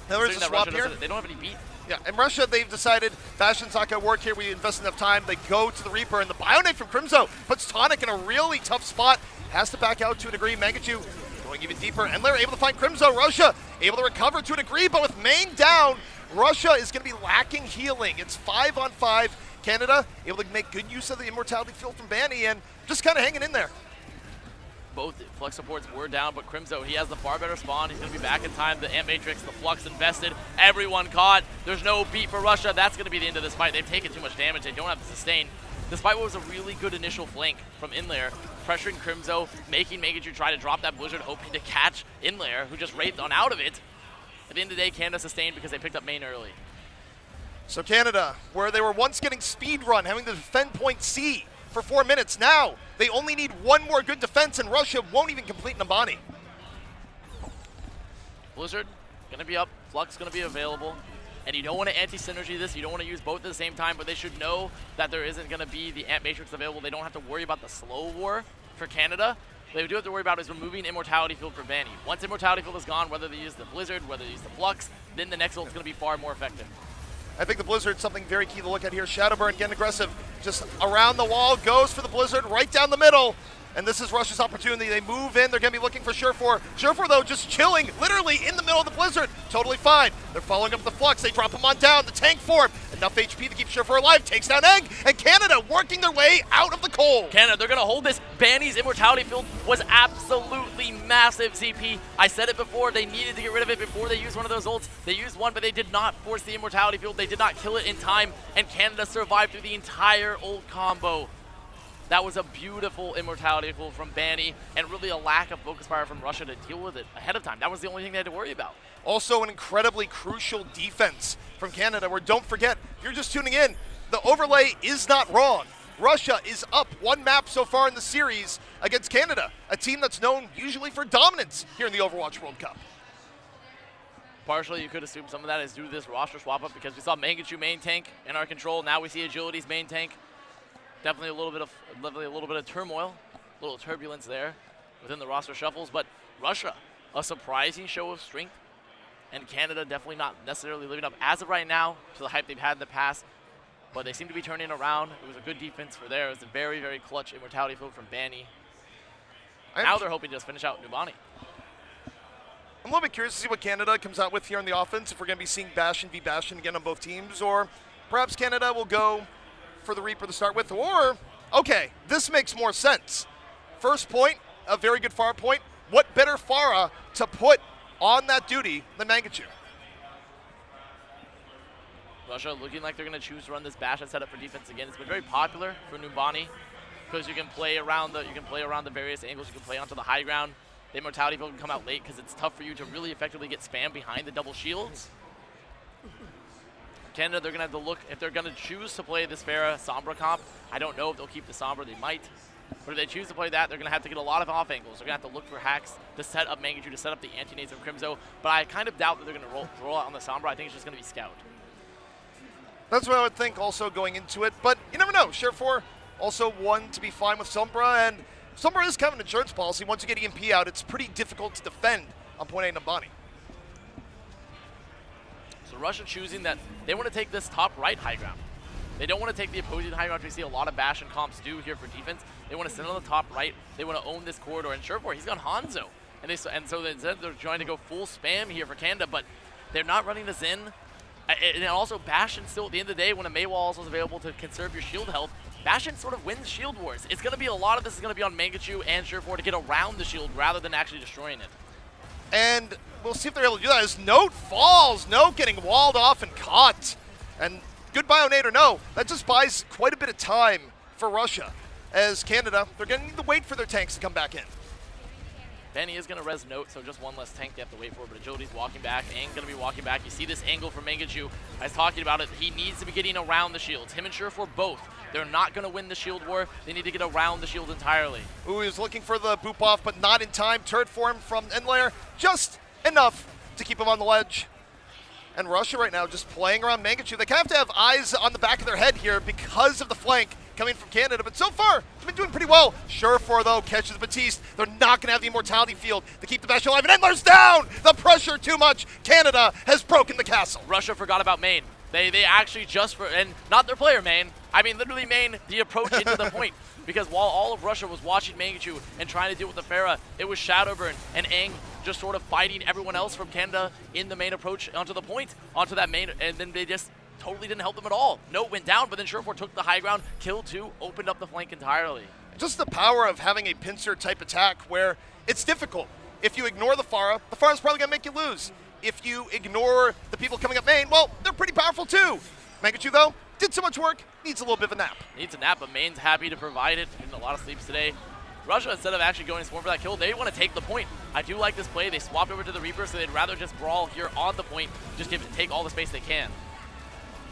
Now there's a swap here. They don't have any beat. Yeah, in Russia, they've decided Bastion's not going to work here. We invest enough time. They go to the Reaper, and the Bionade from Crimzo puts Tonic in a really tough spot. Has to back out to a degree. Mangachu going even deeper, and they're able to find Crimzo. Russia able to recover to a degree, but with main down, Russia is going to be lacking healing. It's 5-on-5. Canada able to make good use of the immortality field from Banny and just kind of hanging in there. Both Flux supports were down, but Crimzo, he has the far better spawn. He's going to be back in time. The Ant Matrix, the Flux invested. Everyone caught. There's no beat for Russia. That's going to be the end of this fight. They've taken too much damage. They don't have the sustain. Despite what was a really good initial flank from Inlair, pressuring Crimzo, making Mangachu try to drop that Blizzard, hoping to catch Inlair, who just raped on out of it. At the end of the day, Canada sustained because they picked up main early. So Canada, where they were once getting speed run, having to defend point C for 4 minutes, now they only need one more good defense, and Russia won't even complete Nabani. Blizzard gonna be up, Flux gonna be available, and you don't want to anti-synergy this, you don't want to use both at the same time, but they should know that there isn't gonna be the Ant Matrix available. They don't have to worry about the slow war for Canada. What they do have to worry about is removing Immortality Field for Vanny. Once Immortality Field is gone, whether they use the Blizzard, whether they use the Flux, then the next ult is gonna be far more effective. I think the Blizzard's something very key to look at here. Shadowburn getting aggressive, just around the wall, goes for the Blizzard right down the middle. And this is Russia's opportunity. They move in. They're going to be looking for Surefour. Surefour, though, just chilling, literally in the middle of the Blizzard. Totally fine. They're following up the Flux. They drop him on down. The tank form. Enough HP to keep Surefour alive. Takes down Egg. And Canada working their way out of the cold. Canada, they're going to hold this. Banny's Immortality Field was absolutely massive, ZP. I said it before. They needed to get rid of it before they used one of those ults. They used one, but they did not force the Immortality Field. They did not kill it in time. And Canada survived through the entire ult combo. That was a beautiful Immortality Field from Banny, and really a lack of focus fire from Russia to deal with it ahead of time. That was the only thing they had to worry about. Also an incredibly crucial defense from Canada, where don't forget, if you're just tuning in, the overlay is not wrong. Russia is up one map so far in the series against Canada, a team that's known usually for dominance here in the Overwatch World Cup. Partially, you could assume some of that is due to this roster swap up because we saw Mangachu main tank in our control. Now we see Agility's main tank. Definitely a little bit of turmoil, a little turbulence there within the roster shuffles. But Russia, a surprising show of strength, and Canada definitely not necessarily living up as of right now to the hype they've had in the past. But they seem to be turning around. It was a good defense for there. It was a very, very clutch immortality field from Banny. Now they're hoping to just finish out Nubani. I'm a little bit curious to see what Canada comes out with here on the offense, if we're going to be seeing Bastion v Bastion again on both teams, or perhaps Canada will go for the Reaper to start with, or, okay, this makes more sense. First point, a very good Pharah point. What better Pharah to put on that duty than Mangachu? Russia looking like they're going to choose to run this Bastion setup for defense again. It's been very popular for Nubani because you can play around the various angles. You can play onto the high ground. The immortality field can come out late because it's tough for you to really effectively get spam behind the double shields. Canada, they're going to have to look, if they're going to choose to play this Pharah Sombra comp, I don't know if they'll keep the Sombra, they might. But if they choose to play that, they're going to have to get a lot of off angles. They're going to have to look for hacks to set up Mangachu, to set up the anti-nades of Crimzo. But I kind of doubt that they're going to roll out on the Sombra. I think it's just going to be Scout. That's what I would think also going into it. But you never know. Share 4 also one to be fine with Sombra, and Sombra is kind of an insurance policy. Once you get EMP out, it's pretty difficult to defend on point A Nubani. So Russia choosing that they want to take this top right high ground. They don't want to take the opposing high ground, which we see a lot of Bastion comps do here for defense. They want to sit on the top right. They want to own this corridor. And Sure4, he's got Hanzo. And so instead they're trying to go full spam here for Canada, but they're not running this in. And also Bastion still, at the end of the day, when a Maywall also is available to conserve your shield health, Bastion sort of wins shield wars. It's going to be a lot of this is going to be on Mangachu and Sure4 to get around the shield rather than actually destroying it. And we'll see if they're able to do that as Note falls. Note getting walled off and caught. And good Bionade or no, that just buys quite a bit of time for Russia. As Canada, they're going to need to wait for their tanks to come back in. Benny is going to res Note, so just one less tank they have to wait for, but Agility's walking back, and going to be walking back. You see this angle from Mangachu. I was talking about it. He needs to be getting around the shields. Him and Sure4 both. They're not going to win the shield war. They need to get around the shield entirely. Ooh, he was looking for the boop off, but not in time. Turret form from Endlayer, just enough to keep him on the ledge. And Russia right now just playing around Mangachu. They kind of have to have eyes on the back of their head here because of the flank coming from Canada, but so far, it's been doing pretty well. Sure4, though, catches Batiste. They're not going to have the immortality field to keep the Bastion alive, and Endler's down! The pressure too much. Canada has broken the castle. Russia forgot about main. They actually just, and not their player main, I mean literally main, the approach into the point. Because while all of Russia was watching Mangachu and trying to deal with the Pharah, it was Shadowburn and Aang just sort of fighting everyone else from Canada in the main approach onto the point, onto that main, and then they just totally didn't help them at all. Note went down, but then Sure4 took the high ground, killed 2, opened up the flank entirely. Just the power of having a pincer type attack where it's difficult. If you ignore the Pharah's probably going to make you lose. If you ignore the people coming up main, well, they're pretty powerful too. Mangachu, though, did so much work, needs a little bit of a nap. Needs a nap, but main's happy to provide it. Getting a lot of sleeps today. Russia, instead of actually going for that kill, they want to take the point. I do like this play. They swapped over to the Reaper, so they'd rather just brawl here on the point, just take all the space they can.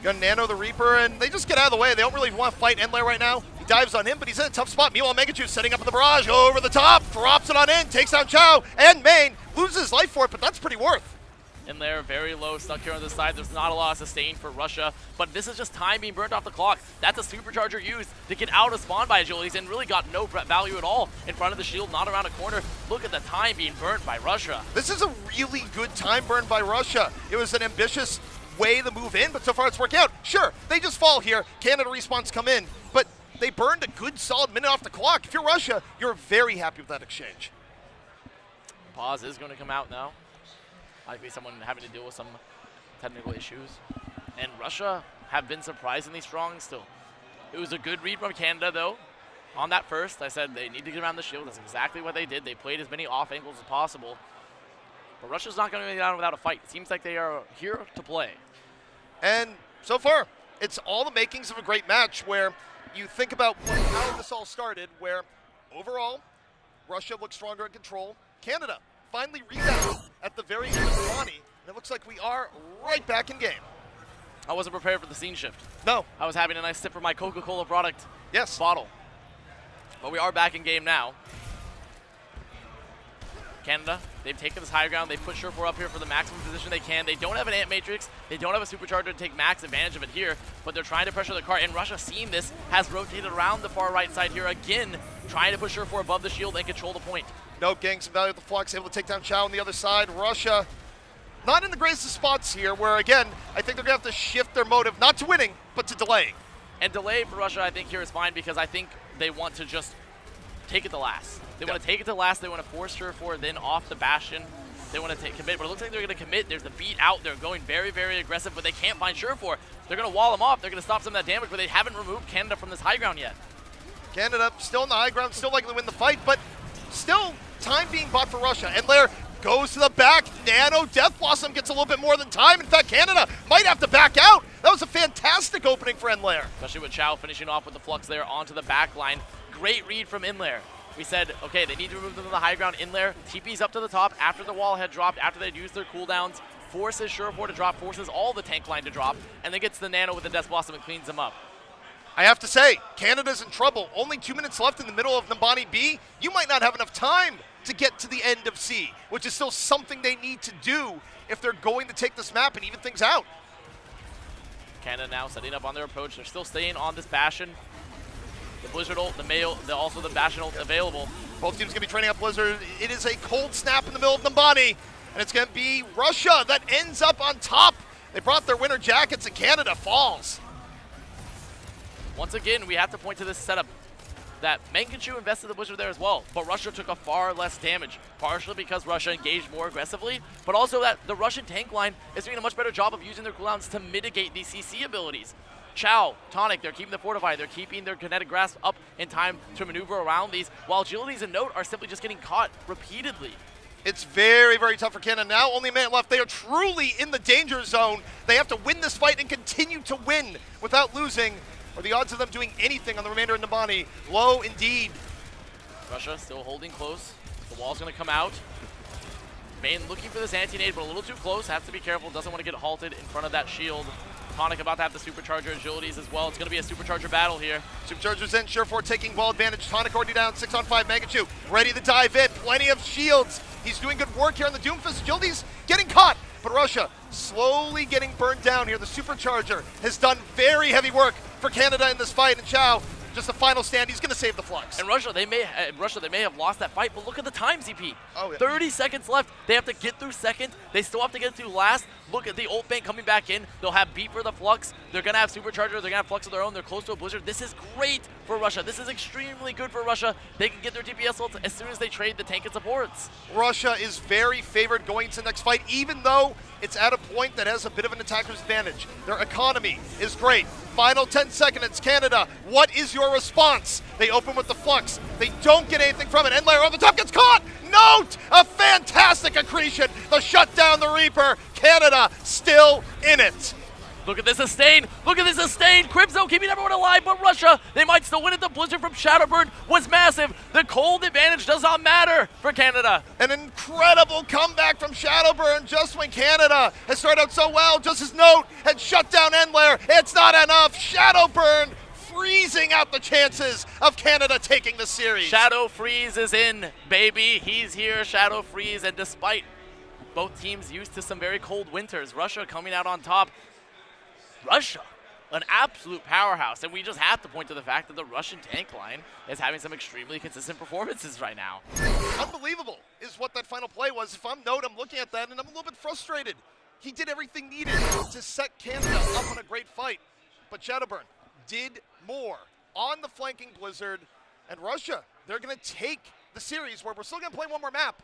Gonna nano the Reaper, and they just get out of the way. They don't really want to fight Endlayer right now. He dives on him, but he's in a tough spot. Meanwhile, Mangachu setting up in the barrage, over the top, drops it on in, takes down Chao, and Main loses life for it, but that's pretty worth. In there, very low, stuck here on this side. There's not a lot of sustain for Russia, but this is just time being burnt off the clock. That's a supercharger used to get out of spawn by Agilities and really got no value at all in front of the shield, not around a corner. Look at the time being burnt by Russia. This is a really good time burn by Russia. It was an ambitious way to move in, but so far it's worked out. Sure, they just fall here. Canada respawns come in, but they burned a good solid minute off the clock. If you're Russia, you're very happy with that exchange. Pause is going to come out now. Likely someone having to deal with some technical issues. And Russia have been surprisingly strong still. It was a good read from Canada, though. On that first, I said they need to get around the shield. That's exactly what they did. They played as many off angles as possible. But Russia's not going to get down without a fight. It seems like they are here to play. And so far, it's all the makings of a great match where you think about how this all started, where overall, Russia looks stronger in control. Canada finally rebounded at the very end of the Ronnie, and it looks like we are right back in game. I wasn't prepared for the scene shift. No. I was having a nice sip from my Coca-Cola product yes. bottle. But we are back in game now. Canada, they've taken this high ground. They've put Surefour up here for the maximum position they can. They don't have an Ant Matrix. They don't have a Supercharger to take max advantage of it here, but they're trying to pressure the cart. And Russia, seeing this, has rotated around the far right side here again, trying to push Surefour above the shield and control the point. Nope, getting some value with the Flux, able to take down Chow on the other side. Russia, not in the greatest of spots here, where again, I think they're going to have to shift their motive, not to winning, but to delaying. And delay for Russia, I think, here is fine because I think they want to just take it to last. They want to take it to last. They want to force Surefour then off the Bastion. They want to commit, but it looks like they're going to commit. There's the beat out. They're going very, very aggressive, but they can't find Surefour. They're going to wall them off. They're going to stop some of that damage, but they haven't removed Canada from this high ground yet. Canada still in the high ground, still likely to win the fight, but still time being bought for Russia. Endler goes to the back. Nano Death Blossom gets a little bit more than time. In fact, Canada might have to back out. That was a fantastic opening for Endler. Especially with Chow finishing off with the Flux there onto the back line. Great read from Inlair. We said, okay, they need to remove them to the high ground. Inlair TP's up to the top after the wall had dropped, after they'd used their cooldowns, forces Surefour to drop, forces all the tank line to drop, and then gets the Nano with the Death Blossom and cleans them up. I have to say, Canada's in trouble. Only 2 minutes left in the middle of Nambani B. You might not have enough time to get to the end of C, which is still something they need to do if they're going to take this map and even things out. Canada now setting up on their approach. They're still staying on this Bastion. The Blizzard ult, the Mayo, also the Bastion ult available. Both teams going to be training up Blizzard. It is a cold snap in the middle of Nambani, and it's going to be Russia that ends up on top. They brought their winter jackets, and Canada falls. Once again, we have to point to this setup that Mankichu invested the Blizzard there as well, but Russia took a far less damage, partially because Russia engaged more aggressively, but also that the Russian tank line is doing a much better job of using their cooldowns to mitigate these CC abilities. Chow, Tonic, they're keeping the Fortify, they're keeping their Kinetic Grasp up in time to maneuver around these, while Agilities and Note are simply just getting caught repeatedly. It's very, very tough for Canada. Now only a minute left. They are truly in the danger zone. They have to win this fight and continue to win without losing, or the odds of them doing anything on the remainder of Nambani, low indeed. Russia still holding close. The wall's going to come out. Main looking for this anti-nade, but a little too close. Has to be careful. Doesn't want to get halted in front of that shield. Tonic about to have the Supercharger agilities as well. It's going to be a Supercharger battle here. Supercharger's in. Surefour taking ball advantage. Tonic already down 6 on 5. Mankichu ready to dive in. Plenty of shields. He's doing good work here on the Doomfist. Agility's getting caught, but Russia slowly getting burned down here. The Supercharger has done very heavy work for Canada in this fight, and Chow, just the final stand, he's going to save the Flux. And Russia, they may have lost that fight, but look at the time, ZP. Oh, yeah. 30 seconds left. They have to get through second. They still have to get through last. Look at the ult bank coming back in. They'll have beat for the Flux. They're going to have Supercharger. They're going to have Flux of their own. They're close to a Blizzard. This is great for Russia. This is extremely good for Russia. They can get their DPS ults as soon as they trade the tank and supports. Russia is very favored going into the next fight, even though it's at a point that has a bit of an attacker's advantage. Their economy is great. Final 10 seconds, Canada, what is your response? They open with the Flux. They don't get anything from it. Endlayer on the top gets caught. Note, a fantastic accretion. The shut down the Reaper. Canada still in it. Look at this sustain. Look at this sustain. Crimzo keeping everyone alive, but Russia, they might still win it. The Blizzard from Shadowburn was massive. The cold advantage does not matter for Canada. An incredible comeback from Shadowburn just when Canada has started out so well. Just as Note had shut down Endlayer. It's not enough. Shadowburn freezing out the chances of Canada taking the series. Shadow Freeze is in, baby. He's here, Shadow Freeze, and despite both teams used to some very cold winters, Russia coming out on top. Russia, an absolute powerhouse, and we just have to point to the fact that the Russian tank line is having some extremely consistent performances right now. Unbelievable is what that final play was. If I'm Note, I'm looking at that and I'm a little bit frustrated. He did everything needed to set Canada up on a great fight, but Shadowburn did more on the flanking Blizzard, and Russia, they're going to take the series where we're still going to play one more map.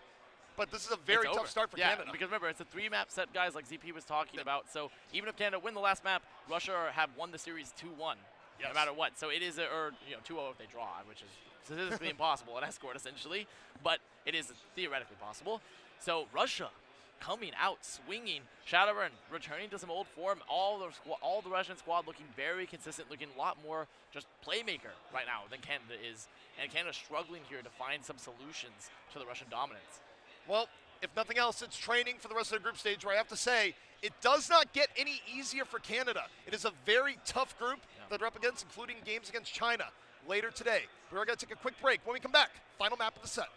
But this is a very tough start for Canada. Because remember, it's a 3-map set, guys, like ZP was talking about. So even if Canada win the last map, Russia have won the series 2-1, no matter what. So it is, or 2-0 if they draw, which is statistically impossible, an escort essentially. But it is theoretically possible. So Russia coming out, swinging. Shadowburn returning to some old form. All the Russian squad looking very consistent, looking a lot more just playmaker right now than Canada is. And Canada struggling here to find some solutions to the Russian dominance. Well, if nothing else, it's training for the rest of the group stage, where I have to say, it does not get any easier for Canada. It is a very tough group that they're up against, including games against China later today. We're going to take a quick break. When we come back, final map of the set.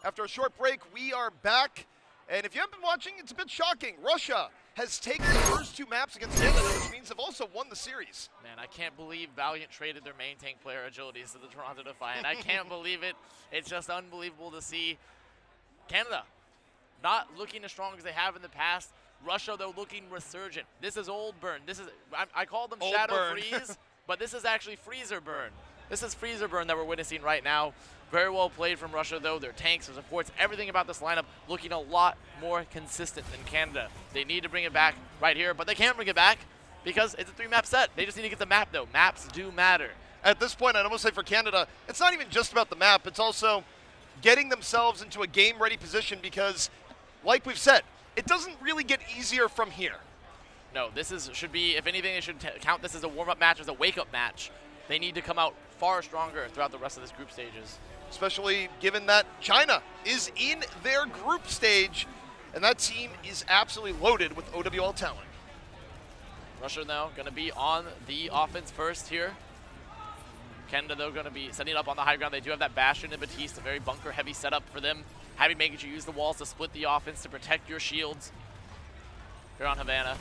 After a short break, we are back. And if you haven't been watching, it's a bit shocking. Russia has taken the first 2 maps against Canada, which means they've also won the series. Man, I can't believe Valiant traded their main tank player Agilities to the Toronto Defiant. I can't believe it. It's just unbelievable to see Canada not looking as strong as they have in the past. Russia, though, looking resurgent. This is old burn. This is, I call them old Shadow burn. Freeze, but this is actually Freezer burn. This is Freezer burn that we're witnessing right now. Very well played from Russia, though. Their tanks, their supports, everything about this lineup looking a lot more consistent than Canada. They need to bring it back right here, but they can't bring it back because it's a 3-map set. They just need to get the map, though. Maps do matter. At this point, I'd almost say for Canada, it's not even just about the map. It's also getting themselves into a game-ready position because, like we've said, it doesn't really get easier from here. No, this should be, if anything, they should count this as a warm-up match, as a wake-up match. They need to come out far stronger throughout the rest of this group stages. Especially given that China is in their group stage, and that team is absolutely loaded with OWL talent. Russia, though, going to be on the offense first here. Canada, though, going to be setting up on the high ground. They do have that Bastion and Batiste, a very bunker-heavy setup for them. Making you use the walls to split the offense to protect your shields here on Havana.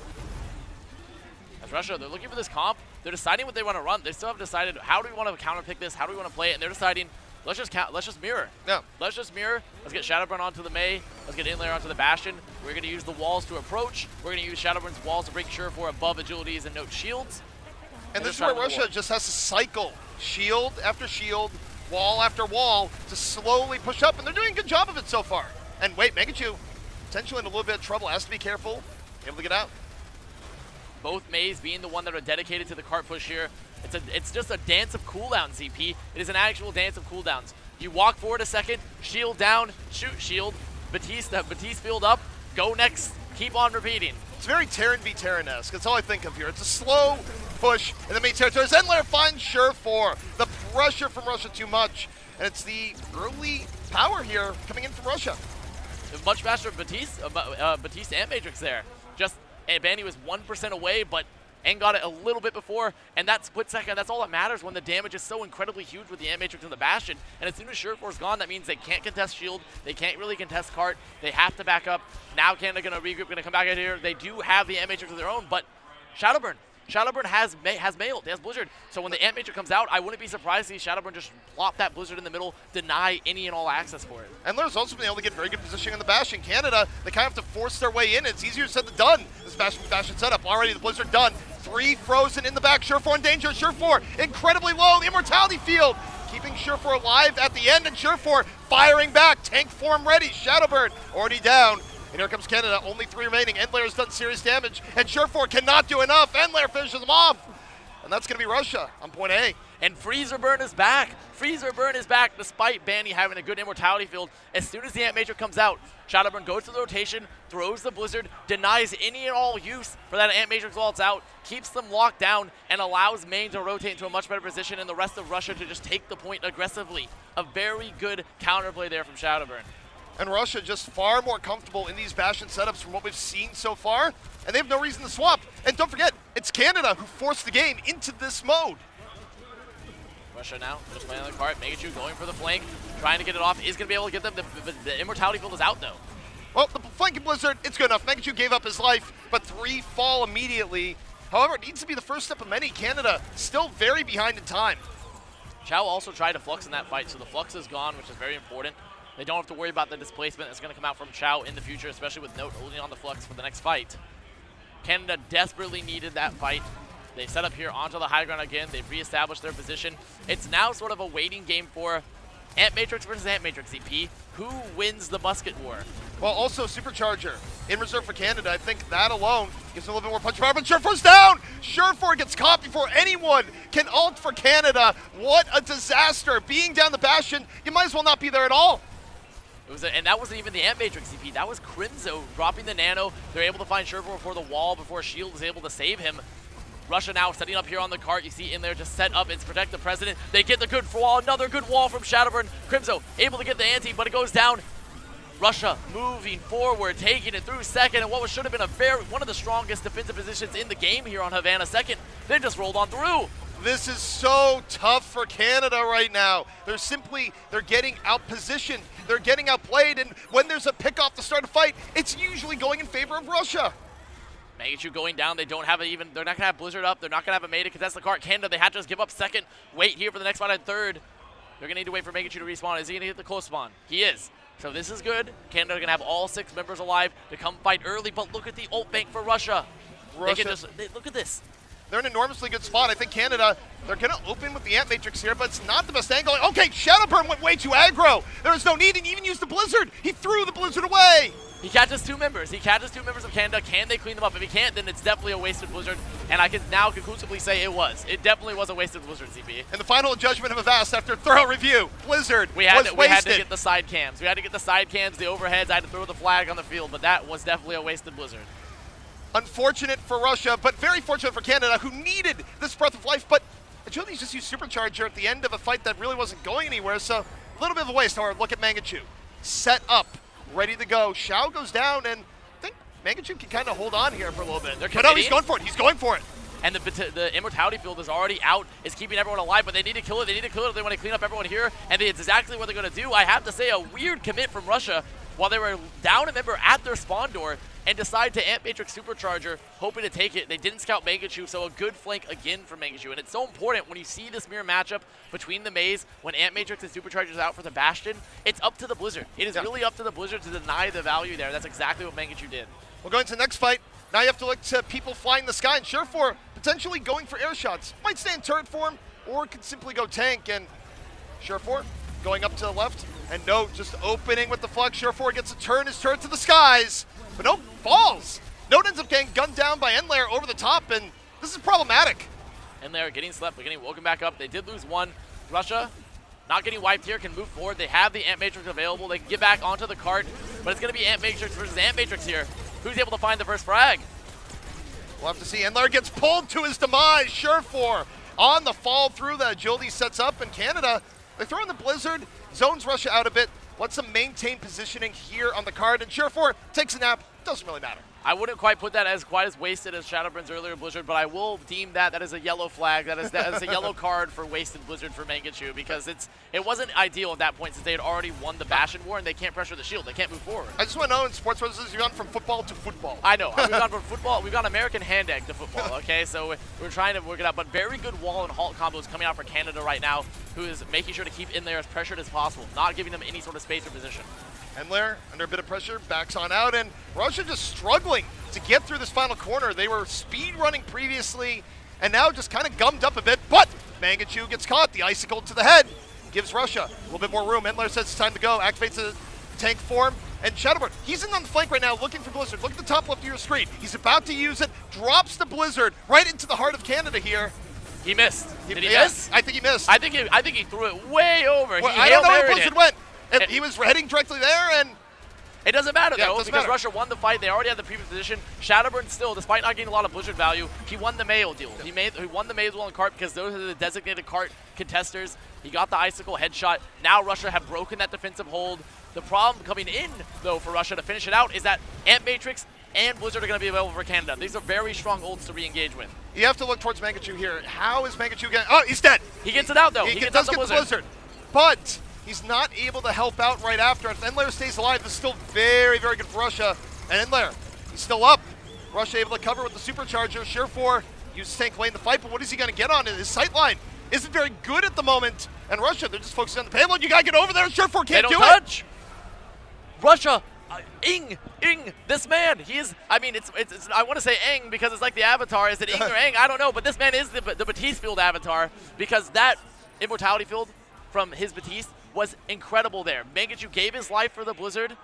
As Russia, they're looking for this comp. They're deciding what they want to run. They still haven't decided how do we want to counterpick this, how do we want to play it, and they're deciding let's just mirror. Yeah. Let's just mirror. Let's get Shadowburn onto the Mei. Let's get in layer onto the Bastion. We're going to use the walls to approach. We're going to use Shadowburn's walls to bring Surefour above agilities and note shields. And this is where Russia just has to cycle shield after shield, wall after wall to slowly push up, and they're doing a good job of it so far. And wait, Megachu, potentially in a little bit of trouble, has to be careful, able to get out. Both Meis being the one that are dedicated to the cart push here. It's just a dance of cooldowns, ZP. It is an actual dance of cooldowns. You walk forward a second, shield down, shoot shield, Batiste field up, go next, keep on repeating. It's very Terran v Terran-esque. That's all I think of here. It's a slow push in the main territory. Zenlair finds Surefour. The pressure from Russia too much. And it's the early power here coming in from Russia. Much faster Batiste and Matrix there. Just, and Bandy was 1% away, but and got it a little bit before, and that split second, that's all that matters when the damage is so incredibly huge with the Ant Matrix and the Bastion. And as soon as Surefour's gone, that means they can't contest shield, they can't really contest cart, they have to back up. Now Canada gonna regroup, gonna come back out here. They do have the Ant Matrix of their own, but Shadowburn has mailed, he has Blizzard. So when the Ant Matrix comes out, I wouldn't be surprised to see Shadowburn just plop that Blizzard in the middle, deny any and all access for it. And there's also been able to get very good positioning in the Bastion. Canada, they kind of have to force their way in. It's easier said than done. This Bastion setup, already the Blizzard done. 3 frozen in the back, Surefour in danger. Surefour incredibly low, the Immortality Field, keeping Surefour alive at the end, and Surefour firing back, tank form ready. Shadowburn already down. And here comes Canada, only 3 remaining. Endlayer's done serious damage, and Surefour cannot do enough. Endlayer finishes them off. And that's going to be Russia on point A. And Freezer Burn is back. Freezer Burn is back despite Banny having a good Immortality Field. As soon as the Ant Matrix comes out, Shadowburn goes to the rotation, throws the Blizzard, denies any and all use for that Ant Matrix while it's out, keeps them locked down, and allows Main to rotate into a much better position and the rest of Russia to just take the point aggressively. A very good counterplay there from Shadowburn. And Russia just far more comfortable in these Bastion setups from what we've seen so far, and they have no reason to swap. And don't forget, it's Canada who forced the game into this mode. Russia now, just playing on the cart, Megachu going for the flank, trying to get it off, is going to be able to get them. The Immortality Field is out, though. Well, the flanking Blizzard, it's good enough. Megachu gave up his life, but 3 fall immediately. However, it needs to be the first step of many. Canada still very behind in time. Chow also tried to flux in that fight, so the flux is gone, which is very important. They don't have to worry about the displacement that's going to come out from Chow in the future, especially with Note holding on the flux for the next fight. Canada desperately needed that fight. They set up here onto the high ground again. They've reestablished their position. It's now sort of a waiting game for Ant Matrix versus Ant Matrix, EP. Who wins the musket war? Well, also Supercharger in reserve for Canada. I think that alone gives them a little bit more punch power, but Surefour's down! Surefour gets caught before anyone can ult for Canada. What a disaster. Being down the Bastion, you might as well not be there at all. And that wasn't even the Ant Matrix CP. That was Crimzo dropping the nano. They're able to find Surefour before the wall, before Shield is able to save him. Russia now setting up here on the cart. You see in there just set up and protect the president. They get the good wall, another good wall from Shadowburn. Crimzo able to get the ante, but it goes down. Russia moving forward, taking it through second, and what should have been one of the strongest defensive positions in the game here on Havana second. They just rolled on through. This is so tough for Canada right now. They're getting out-positioned. They're getting outplayed, and when there's a pick-off to start a fight, it's usually going in favor of Russia. Mangachu going down. They don't have it even. They're not going to have Blizzard up. They're not going to have a May to contest the cart. Canada, they had to just give up second. Wait here for the next fight on third. They're going to need to wait for Mangachu to respawn. Is he going to hit the close spawn? He is. So this is good. Canada are going to have all 6 members alive to come fight early, but look at the ult bank for Russia. They can just, look at this. They're in an enormously good spot. I think Canada, they're going to open with the Ant Matrix here, but it's not the best angle. Okay, Shadowburn went way too aggro. There was no need, and he even used the Blizzard. He threw the Blizzard away. He catches 2 members. He catches 2 members of Canada. Can they clean them up? If he can't, then it's definitely a wasted Blizzard, and I can now conclusively say it was. It definitely was a wasted Blizzard, CP. And the final judgment of Avast after thorough review, Blizzard we had was to wasted. get the side cams. We had to get the side cams, the overheads. I had to throw the flag on the field, but that was definitely a wasted Blizzard. Unfortunate for Russia, but very fortunate for Canada, who needed this breath of life. But Agility's just used Supercharger at the end of a fight that really wasn't going anywhere, so a little bit of a waste. However, look at Mangachu. Set up, ready to go. Xiao goes down, and I think Mangachu can kind of hold on here for a little bit. But no, he's going for it. He's going for it. And the immortality field is already out. It's keeping everyone alive, but they need to kill it. They need to kill it if they want to clean up everyone here, and it's exactly what they're going to do. I have to say, a weird commit from Russia while they were down a member at their spawn door and decide to Ant Matrix Supercharger, hoping to take it. They didn't scout Mangachu, so a good flank again from Mangachu. And it's so important when you see this mirror matchup between the Maze, when Ant Matrix and Supercharger's out for the Bastion, it's up to the Blizzard. It is really up to the Blizzard to deny the value there. That's exactly what Mangachu did. We'll go into the next fight. Now you have to look to people flying the sky, and Surefour potentially going for air shots. Might stay in turret form, or could simply go tank, and Surefour going up to the left, and no, just opening with the flex. Surefour gets to turn his turret to the skies, but no, falls. Note ends up getting gunned down by Enlair over the top, and this is problematic. Enlair getting slept, but getting woken back up. They did lose one. Russia not getting wiped here, can move forward. They have the Ant Matrix available. They can get back onto the cart, but it's going to be Ant Matrix versus Ant Matrix here. Who's able to find the first frag? We'll have to see. Enlair gets pulled to his demise. Surefour on the fall through that Agility sets up, and Canada, they throw in the Blizzard, zones Russia out a bit, lets them maintain positioning here on the card, and Surefour takes a nap. Doesn't really matter. I wouldn't quite put that as quite as wasted as Shadowburn's earlier Blizzard, but I will deem that is a yellow flag. That is a yellow card for wasted Blizzard for Mangachu, because it wasn't ideal at that point since they had already won the Bastion War and they can't pressure the shield. They can't move forward. I just want to know, in sports roses, you've gone from football to football. I know. We've gone from football. We've gone American hand egg to football, okay? So we're trying to work it out, but very good wall and halt combos coming out for Canada right now, who is making sure to keep in there as pressured as possible, not giving them any sort of space or position. Enlair, under a bit of pressure, backs on out, and Russia just struggling to get through this final corner. They were speed running previously, and now just kind of gummed up a bit, but Mangachu gets caught. The icicle to the head gives Russia a little bit more room. Enlair says it's time to go, activates the tank form, and Shadowburn, he's in on the flank right now looking for Blizzard. Look at the top left of your screen. He's about to use it, drops the Blizzard right into the heart of Canada here. He missed. Did he miss? I think he missed. I think he threw it way over. Well, I don't know where Blizzard went. He was heading directly there, and it doesn't matter, though, because matter. Russia won the fight. They already had the previous position. Shadowburn still, despite not getting a lot of Blizzard value, he won the Mayo deal. He won the Mayo duel on cart because those are the designated cart contesters. He got the icicle headshot. Now Russia have broken that defensive hold. The problem coming in, though, for Russia to finish it out is that Ant Matrix and Blizzard are going to be available for Canada. These are very strong ults to re-engage with. You have to look towards Mangachu here. How is Mangachu getting... Oh, he's dead. He gets it out, though. He does get the Blizzard. But he's not able to help out right after. If Enlair stays alive, this is still very, very good for Russia. And Enlair, he's still up. Russia able to cover with the Supercharger. Surefour uses tank lane to fight, but what is he going to get on? His sightline isn't very good at the moment. And Russia, they're just focusing on the payload. You got to get over there. Surefour can't do it. Touch. Russia, Ing, this man, he is, I mean, it's I want to say Eng because it's like the Avatar. Is it Ing or Eng? I don't know, but this man is the Batiste field Avatar, because that immortality field from his Batiste was incredible there. Mangachu gave his life for the Blizzard.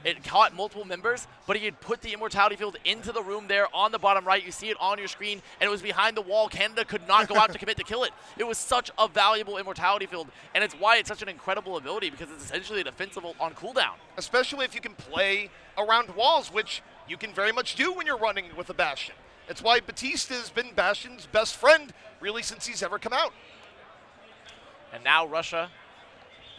It caught multiple members, but he had put the immortality field into the room there on the bottom right. You see it on your screen, and it was behind the wall. Canada could not go out to commit to kill it. It was such a valuable immortality field, and it's why it's such an incredible ability, because it's essentially a defensive on cooldown. Especially if you can play around walls, which you can very much do when you're running with a Bastion. It's why Batiste has been Bastion's best friend, really, since he's ever come out. And now Russia,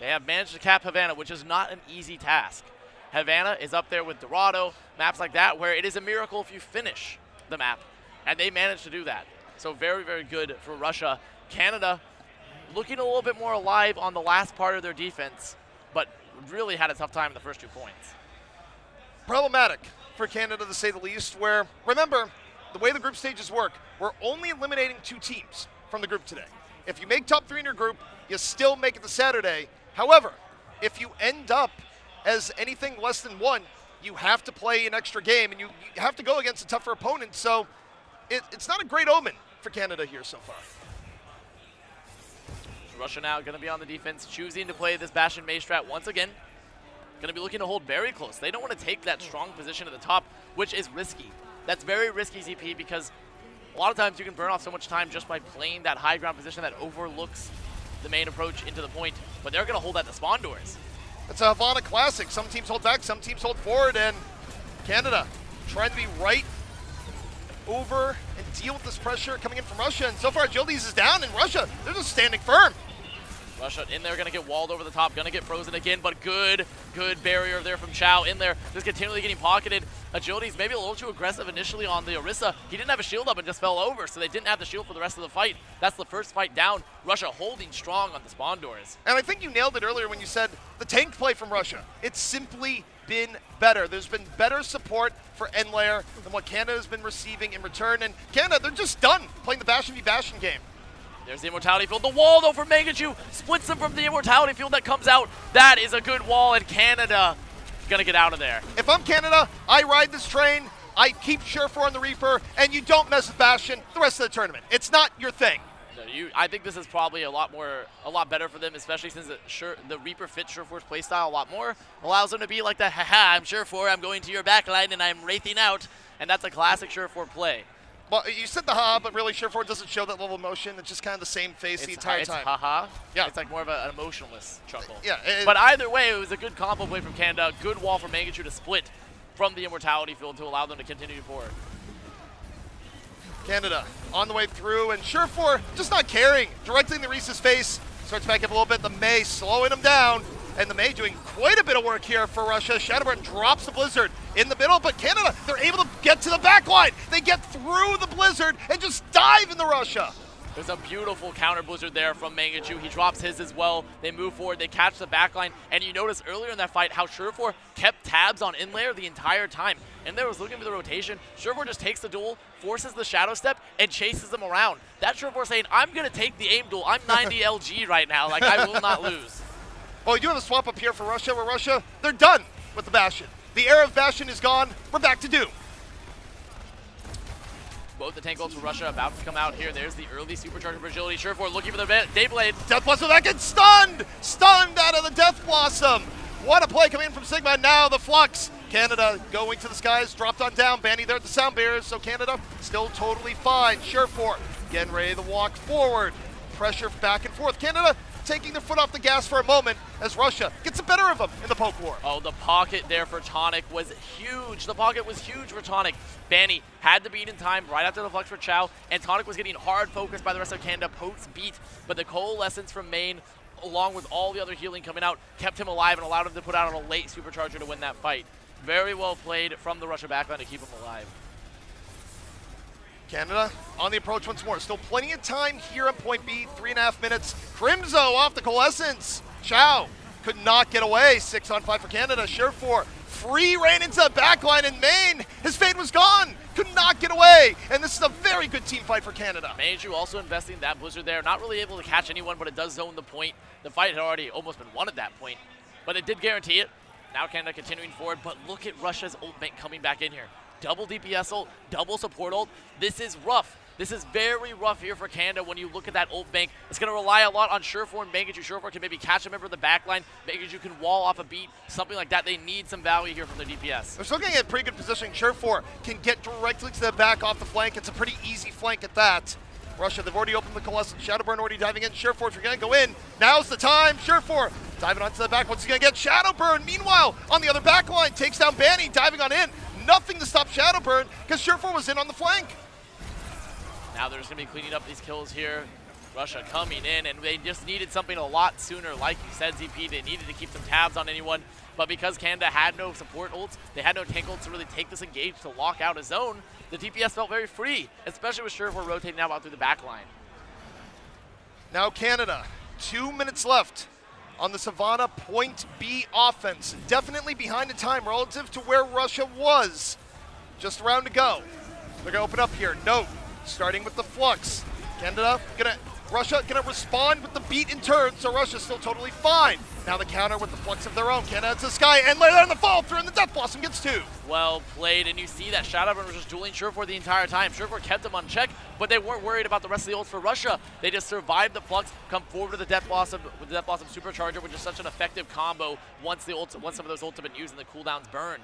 they have managed to cap Havana, which is not an easy task. Havana is up there with Dorado, maps like that, where it is a miracle if you finish the map, and they managed to do that. So very, very good for Russia. Canada looking a little bit more alive on the last part of their defense, but really had a tough time in the first 2 points. Problematic for Canada, to say the least, where, remember, the way the group stages work, we're only eliminating 2 teams from the group today. If you make top 3 in your group, you still make it to Saturday. However, if you end up as anything less than 1, you have to play an extra game, and you have to go against a tougher opponent. So it's not a great omen for Canada here so far. Russia now going to be on the defense, choosing to play this Bastion Mei strat once again. Going to be looking to hold very close. They don't want to take that strong position at the top, which is risky. That's very risky, ZP, because a lot of times you can burn off so much time just by playing that high ground position that overlooks the main approach into the point, but they're going to hold at the spawn doors. It's a Havana classic. Some teams hold back, some teams hold forward, and Canada trying to be right over and deal with this pressure coming in from Russia. And so far, Agilities is down, and Russia, they're just standing firm. Russia in there, going to get walled over the top, going to get frozen again, but good barrier there from Chow in there, just continually getting pocketed. Agility's maybe a little too aggressive initially on the Orisa. He didn't have a shield up and just fell over, so they didn't have the shield for the rest of the fight. That's the first fight down. Russia holding strong on the spawn doors. And I think you nailed it earlier when you said the tank play from Russia. It's simply been better. There's been better support for end layer than what Canada has been receiving in return. And Canada, they're just done playing the Bastion v Bastion game. There's the Immortality Field. The wall, though, from Mangachu splits them from the Immortality Field that comes out. That is a good wall, and Canada is going to get out of there. If I'm Canada, I ride this train, I keep Surefour on the Reaper, and you don't mess with Bastion the rest of the tournament. It's not your thing. No, I think this is probably a lot better for them, especially since the Reaper fits Surefour's playstyle a lot more. Allows them to be like the, haha, I'm Surefour, I'm going to your backline, and I'm wraithing out. And that's a classic Surefour play. Well, you said the ha, but really Surefour doesn't show that level of emotion. It's just kind of the same face the entire time. It's haha. Yeah. It's like more of an emotionless chuckle. Yeah. But either way, it was a good combo play from Canada. Good wall from Mangachu to split from the Immortality Field to allow them to continue forward. Canada on the way through, and Surefour just not caring. Directly in the Reese's face. Starts back up a little bit. The Mei slowing him down. And the Mei doing quite a bit of work here for Russia. Shadowburn drops the Blizzard in the middle, but Canada, they're able to get to the back line. They get through the Blizzard and just dive into Russia. There's a beautiful counter Blizzard there from Mangachu. He drops his as well. They move forward, they catch the backline, and you notice earlier in that fight how Surefour kept tabs on Inlayer the entire time. Inlayer was looking for the rotation. Surefour just takes the duel, forces the Shadow Step, and chases them around. That's Surefour saying, I'm going to take the aim duel. I'm 90 LG right now. Like, I will not lose. Well, we do have a swap up here for Russia, where Russia, they're done with the Bastion. The era of Bastion is gone. We're back to Doom. Both the tank ults for Russia about to come out here. There's the early supercharger for Agility. Surefour looking for the Dayblade. Death Blossom, that gets stunned! Stunned out of the Death Blossom. What a play coming in from Sigma. Now the Flux. Canada going to the skies, dropped on down. Banny there at the sound barriers, so Canada still totally fine. Surefour getting ready to walk forward. Pressure back and forth. Canada taking their foot off the gas for a moment as Russia gets the better of them in the poke war. Oh, the pocket there for Tonic was huge. The pocket was huge for Tonic. Banny had the beat in time right after the Flux for Chow, and Tonic was getting hard focused by the rest of Canada post-beat, but the coalescence from main, along with all the other healing coming out, kept him alive and allowed him to put out on a late supercharger to win that fight. Very well played from the Russia backline to keep him alive. Canada on the approach once more. Still plenty of time here on point B. 3.5 minutes. Crimzo off the Coalescence. Chow could not get away. 6-on-5 for Canada. Surefour free ran into the backline in main. His fade was gone. Could not get away. And this is a very good team fight for Canada. Manju also investing that Blizzard there. Not really able to catch anyone, but it does zone the point. The fight had already almost been won at that point, but it did guarantee it. Now Canada continuing forward, but look at Russia's ult bank coming back in here. Double DPS ult, double support ult. This is rough. This is very rough here for Canada when you look at that ult bank. It's going to rely a lot on Surefour and Mangachu. Surefour can maybe catch a member of the backline. Mangachu can wall off a beat, something like that. They need some value here from their DPS. They're still getting a pretty good positioning. Surefour can get directly to the back off the flank. It's a pretty easy flank at that. Russia, they've already opened the Coalescence. Shadowburn already diving in. Surefour, if you're going to go in, now's the time. Surefour diving onto the back. What's he going to get? Shadowburn, meanwhile, on the other back line, takes down Banny, diving on in. Nothing to stop Shadowburn because Surefour was in on the flank. Now they're just going to be cleaning up these kills here. Russia coming in, and they just needed something a lot sooner. Like you said, ZP, they needed to keep some tabs on anyone. But because Canada had no support ults, they had no tank ults to really take this engage to lock out a zone, the DPS felt very free, especially with Surefour rotating now out through the back line. Now Canada, 2 minutes left on the Savannah Point B offense. Definitely behind in time relative to where Russia was. Just a round to go. They're going to open up here. Note, starting with the Flux. Russia gonna respond with the beat in turn, so Russia's still totally fine. Now the counter with the Flux of their own. Canada to the sky, and later in the fall through, and the Death Blossom gets 2. Well played, and you see that Shadowburn was just dueling Surefour the entire time. Surefour kept him on check, but they weren't worried about the rest of the ults for Russia. They just survived the Flux, come forward with the Death Blossom Supercharger, which is such an effective combo once some of those ults have been used and the cooldowns burned.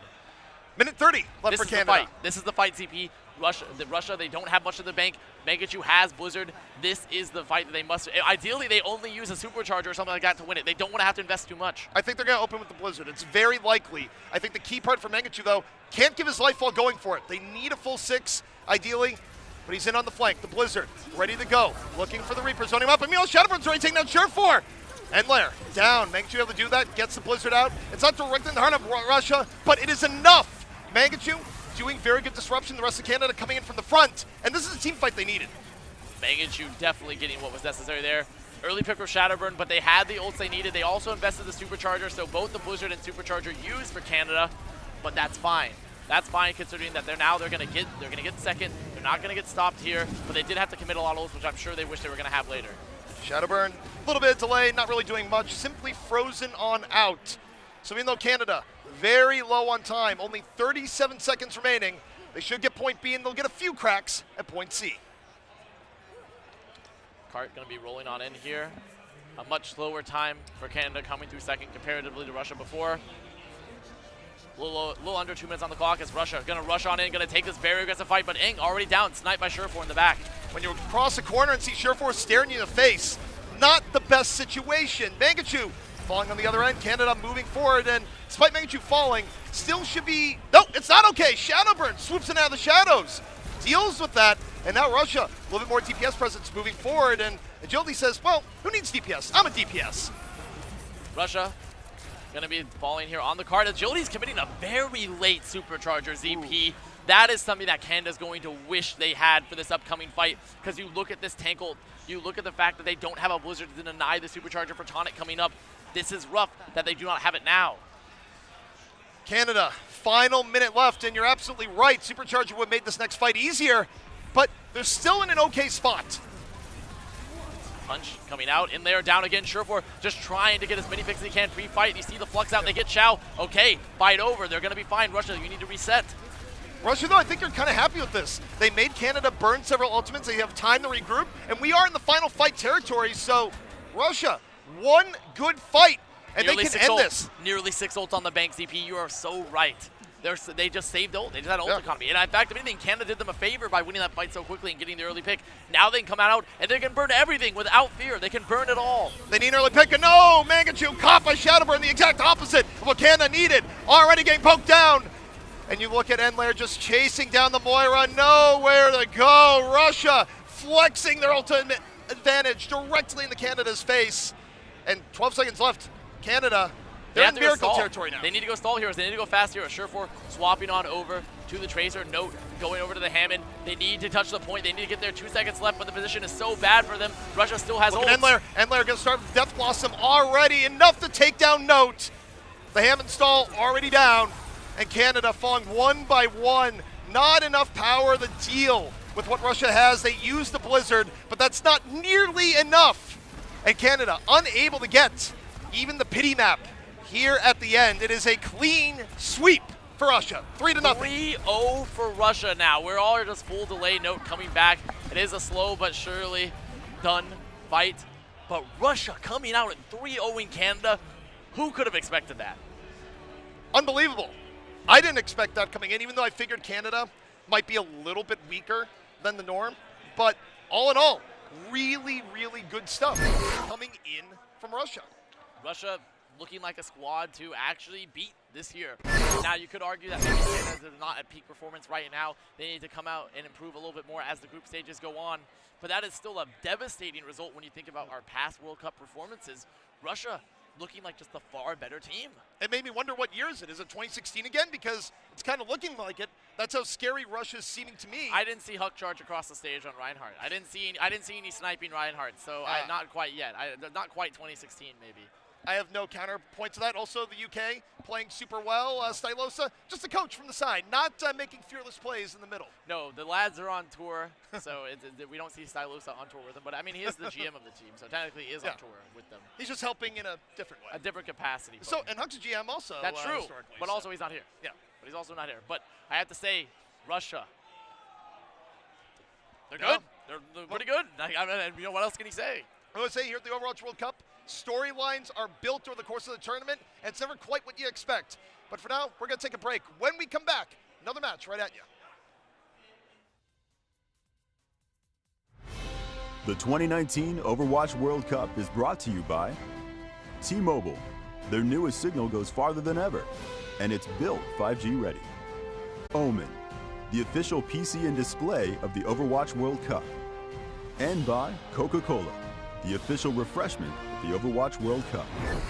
Minute 30 left for Canada. This is the fight, CP. Russia, they don't have much in the bank. Mangachu has Blizzard. This is the fight that they must. Ideally, they only use a Supercharger or something like that to win it. They don't want to have to invest too much. I think they're going to open with the Blizzard. It's very likely. I think the key part for Mangachu, though, can't give his life while going for it. They need a full 6, ideally, but he's in on the flank. The Blizzard, ready to go. Looking for the Reaper, zoning him up. And meanwhile, Shadowburn's ready to take down Surefour. Endlair down. Mangachu able to do that, gets the Blizzard out. It's not direct in the heart of Russia, but it is enough. Mangachu doing very good disruption. The rest of Canada coming in from the front. And this is a team fight they needed. Mangachu definitely getting what was necessary there. Early pick for Shadowburn, but they had the ults they needed. They also invested the Supercharger, so both the Blizzard and Supercharger used for Canada, but that's fine. That's fine considering that they're gonna get second. They're not gonna get stopped here, but they did have to commit a lot of ults, which I'm sure they wish they were gonna have later. Shadowburn, a little bit of delay, not really doing much, simply frozen on out. So even though Canada very low on time, only 37 seconds remaining, they should get point B and they'll get a few cracks at point C. Cart going to be rolling on in here. A much slower time for Canada coming through second comparatively to Russia before. A little under 2 minutes on the clock as Russia going to rush on in, going to take this very aggressive fight, but Ing already down, sniped by Surefour in the back. When you cross the corner and see Surefour staring you in the face, not the best situation. Mangachu falling on the other end, Canada moving forward, and despite Mangachu falling, still should be, no, it's not okay. Shadowburn swoops in out of the shadows, deals with that, and now Russia, a little bit more DPS presence moving forward, and Agility says, well, who needs DPS? I'm a DPS. Russia going to be falling here on the card. Agility's committing a very late Supercharger ZP. Ooh. That is something that Canada's going to wish they had for this upcoming fight, because you look at this tank ult, you look at the fact that they don't have a Blizzard to deny the Supercharger for Tonic coming up. This is rough that they do not have it now. Canada, final minute left, and you're absolutely right. Supercharger would have made this next fight easier, but they're still in an okay spot. Punch coming out, in there, down again. Surefour just trying to get as many picks as he can pre-fight. You see the Flux out, they get Xiao. Okay, fight over. They're going to be fine. Russia, you need to reset. Russia, though, I think you're kind of happy with this. They made Canada burn several ultimates. They have time to regroup, and we are in the final fight territory, so Russia, one good fight, and they can end this. Nearly 6 ults on the bank, ZP. You are so right. They just saved ult. They just had ult economy. And in fact, if anything, Canada did them a favor by winning that fight so quickly and getting the early pick. Now they can come out and they can burn everything without fear. They can burn it all. They need an early pick. And no, Mangachu caught by Shadowburn, the exact opposite of what Canada needed. Already getting poked down. And you look at Endlair just chasing down the Moira. Nowhere to go. Russia flexing their ultimate advantage directly into Canada's face. And 12 seconds left. Canada, they're in miracle territory now. They need to go stall heroes. They need to go fast heroes. Surefour swapping on over to the Tracer. Note going over to the Hammond. They need to touch the point. They need to get there. 2 seconds left, but the position is so bad for them. Russia still has ult. Endlair going to start with Death Blossom already. Enough to take down Note. The Hammond stall already down. And Canada falling one by one. Not enough power to deal with what Russia has. They use the Blizzard, but that's not nearly enough. And Canada unable to get even the pity map here at the end. It is a clean sweep for Russia, 3-0. 3-0 for Russia now. We're all just full delay. Note coming back. It is a slow but surely done fight. But Russia coming out at 3-0 in Canada. Who could have expected that? Unbelievable. I didn't expect that coming in, even though I figured Canada might be a little bit weaker than the norm. But all in all, really, really good stuff coming in from Russia. Russia looking like a squad to actually beat this year. Now, you could argue that maybe Canada is not at peak performance right now. They need to come out and improve a little bit more as the group stages go on. But that is still a devastating result when you think about our past World Cup performances. Russia looking like just the far better team. It made me wonder what year is it? Is it 2016 again? Because it's kind of looking like it. That's how scary Russia's seeming to me. I didn't see Huck charge across the stage on Reinhardt. I didn't see any sniping Reinhardt. So not quite yet. Not quite 2016 maybe. I have no counterpoint to that. Also, the UK playing super well. Stylosa, just a coach from the side, not making fearless plays in the middle. No, the lads are on tour, so we don't see Stylosa on tour with them. But I mean, he is the GM of the team, so technically he is on tour with them. He's just helping in a different way. A different capacity. So, and Huck's a GM also. That's true, but also he's not here. Yeah. But he's also not here. But I have to say, Russia, they're Yeah. good. They're pretty good. I mean, you know, what else can he say? I would say here at the Overwatch World Cup, storylines are built over the course of the tournament, and it's never quite what you expect. But for now, we're going to take a break. When we come back, another match right at you. The 2019 Overwatch World Cup is brought to you by T-Mobile. Their newest signal goes farther than ever, and it's built 5G ready. Omen, the official PC and display of the Overwatch World Cup. And by Coca-Cola, the official refreshment of the Overwatch World Cup.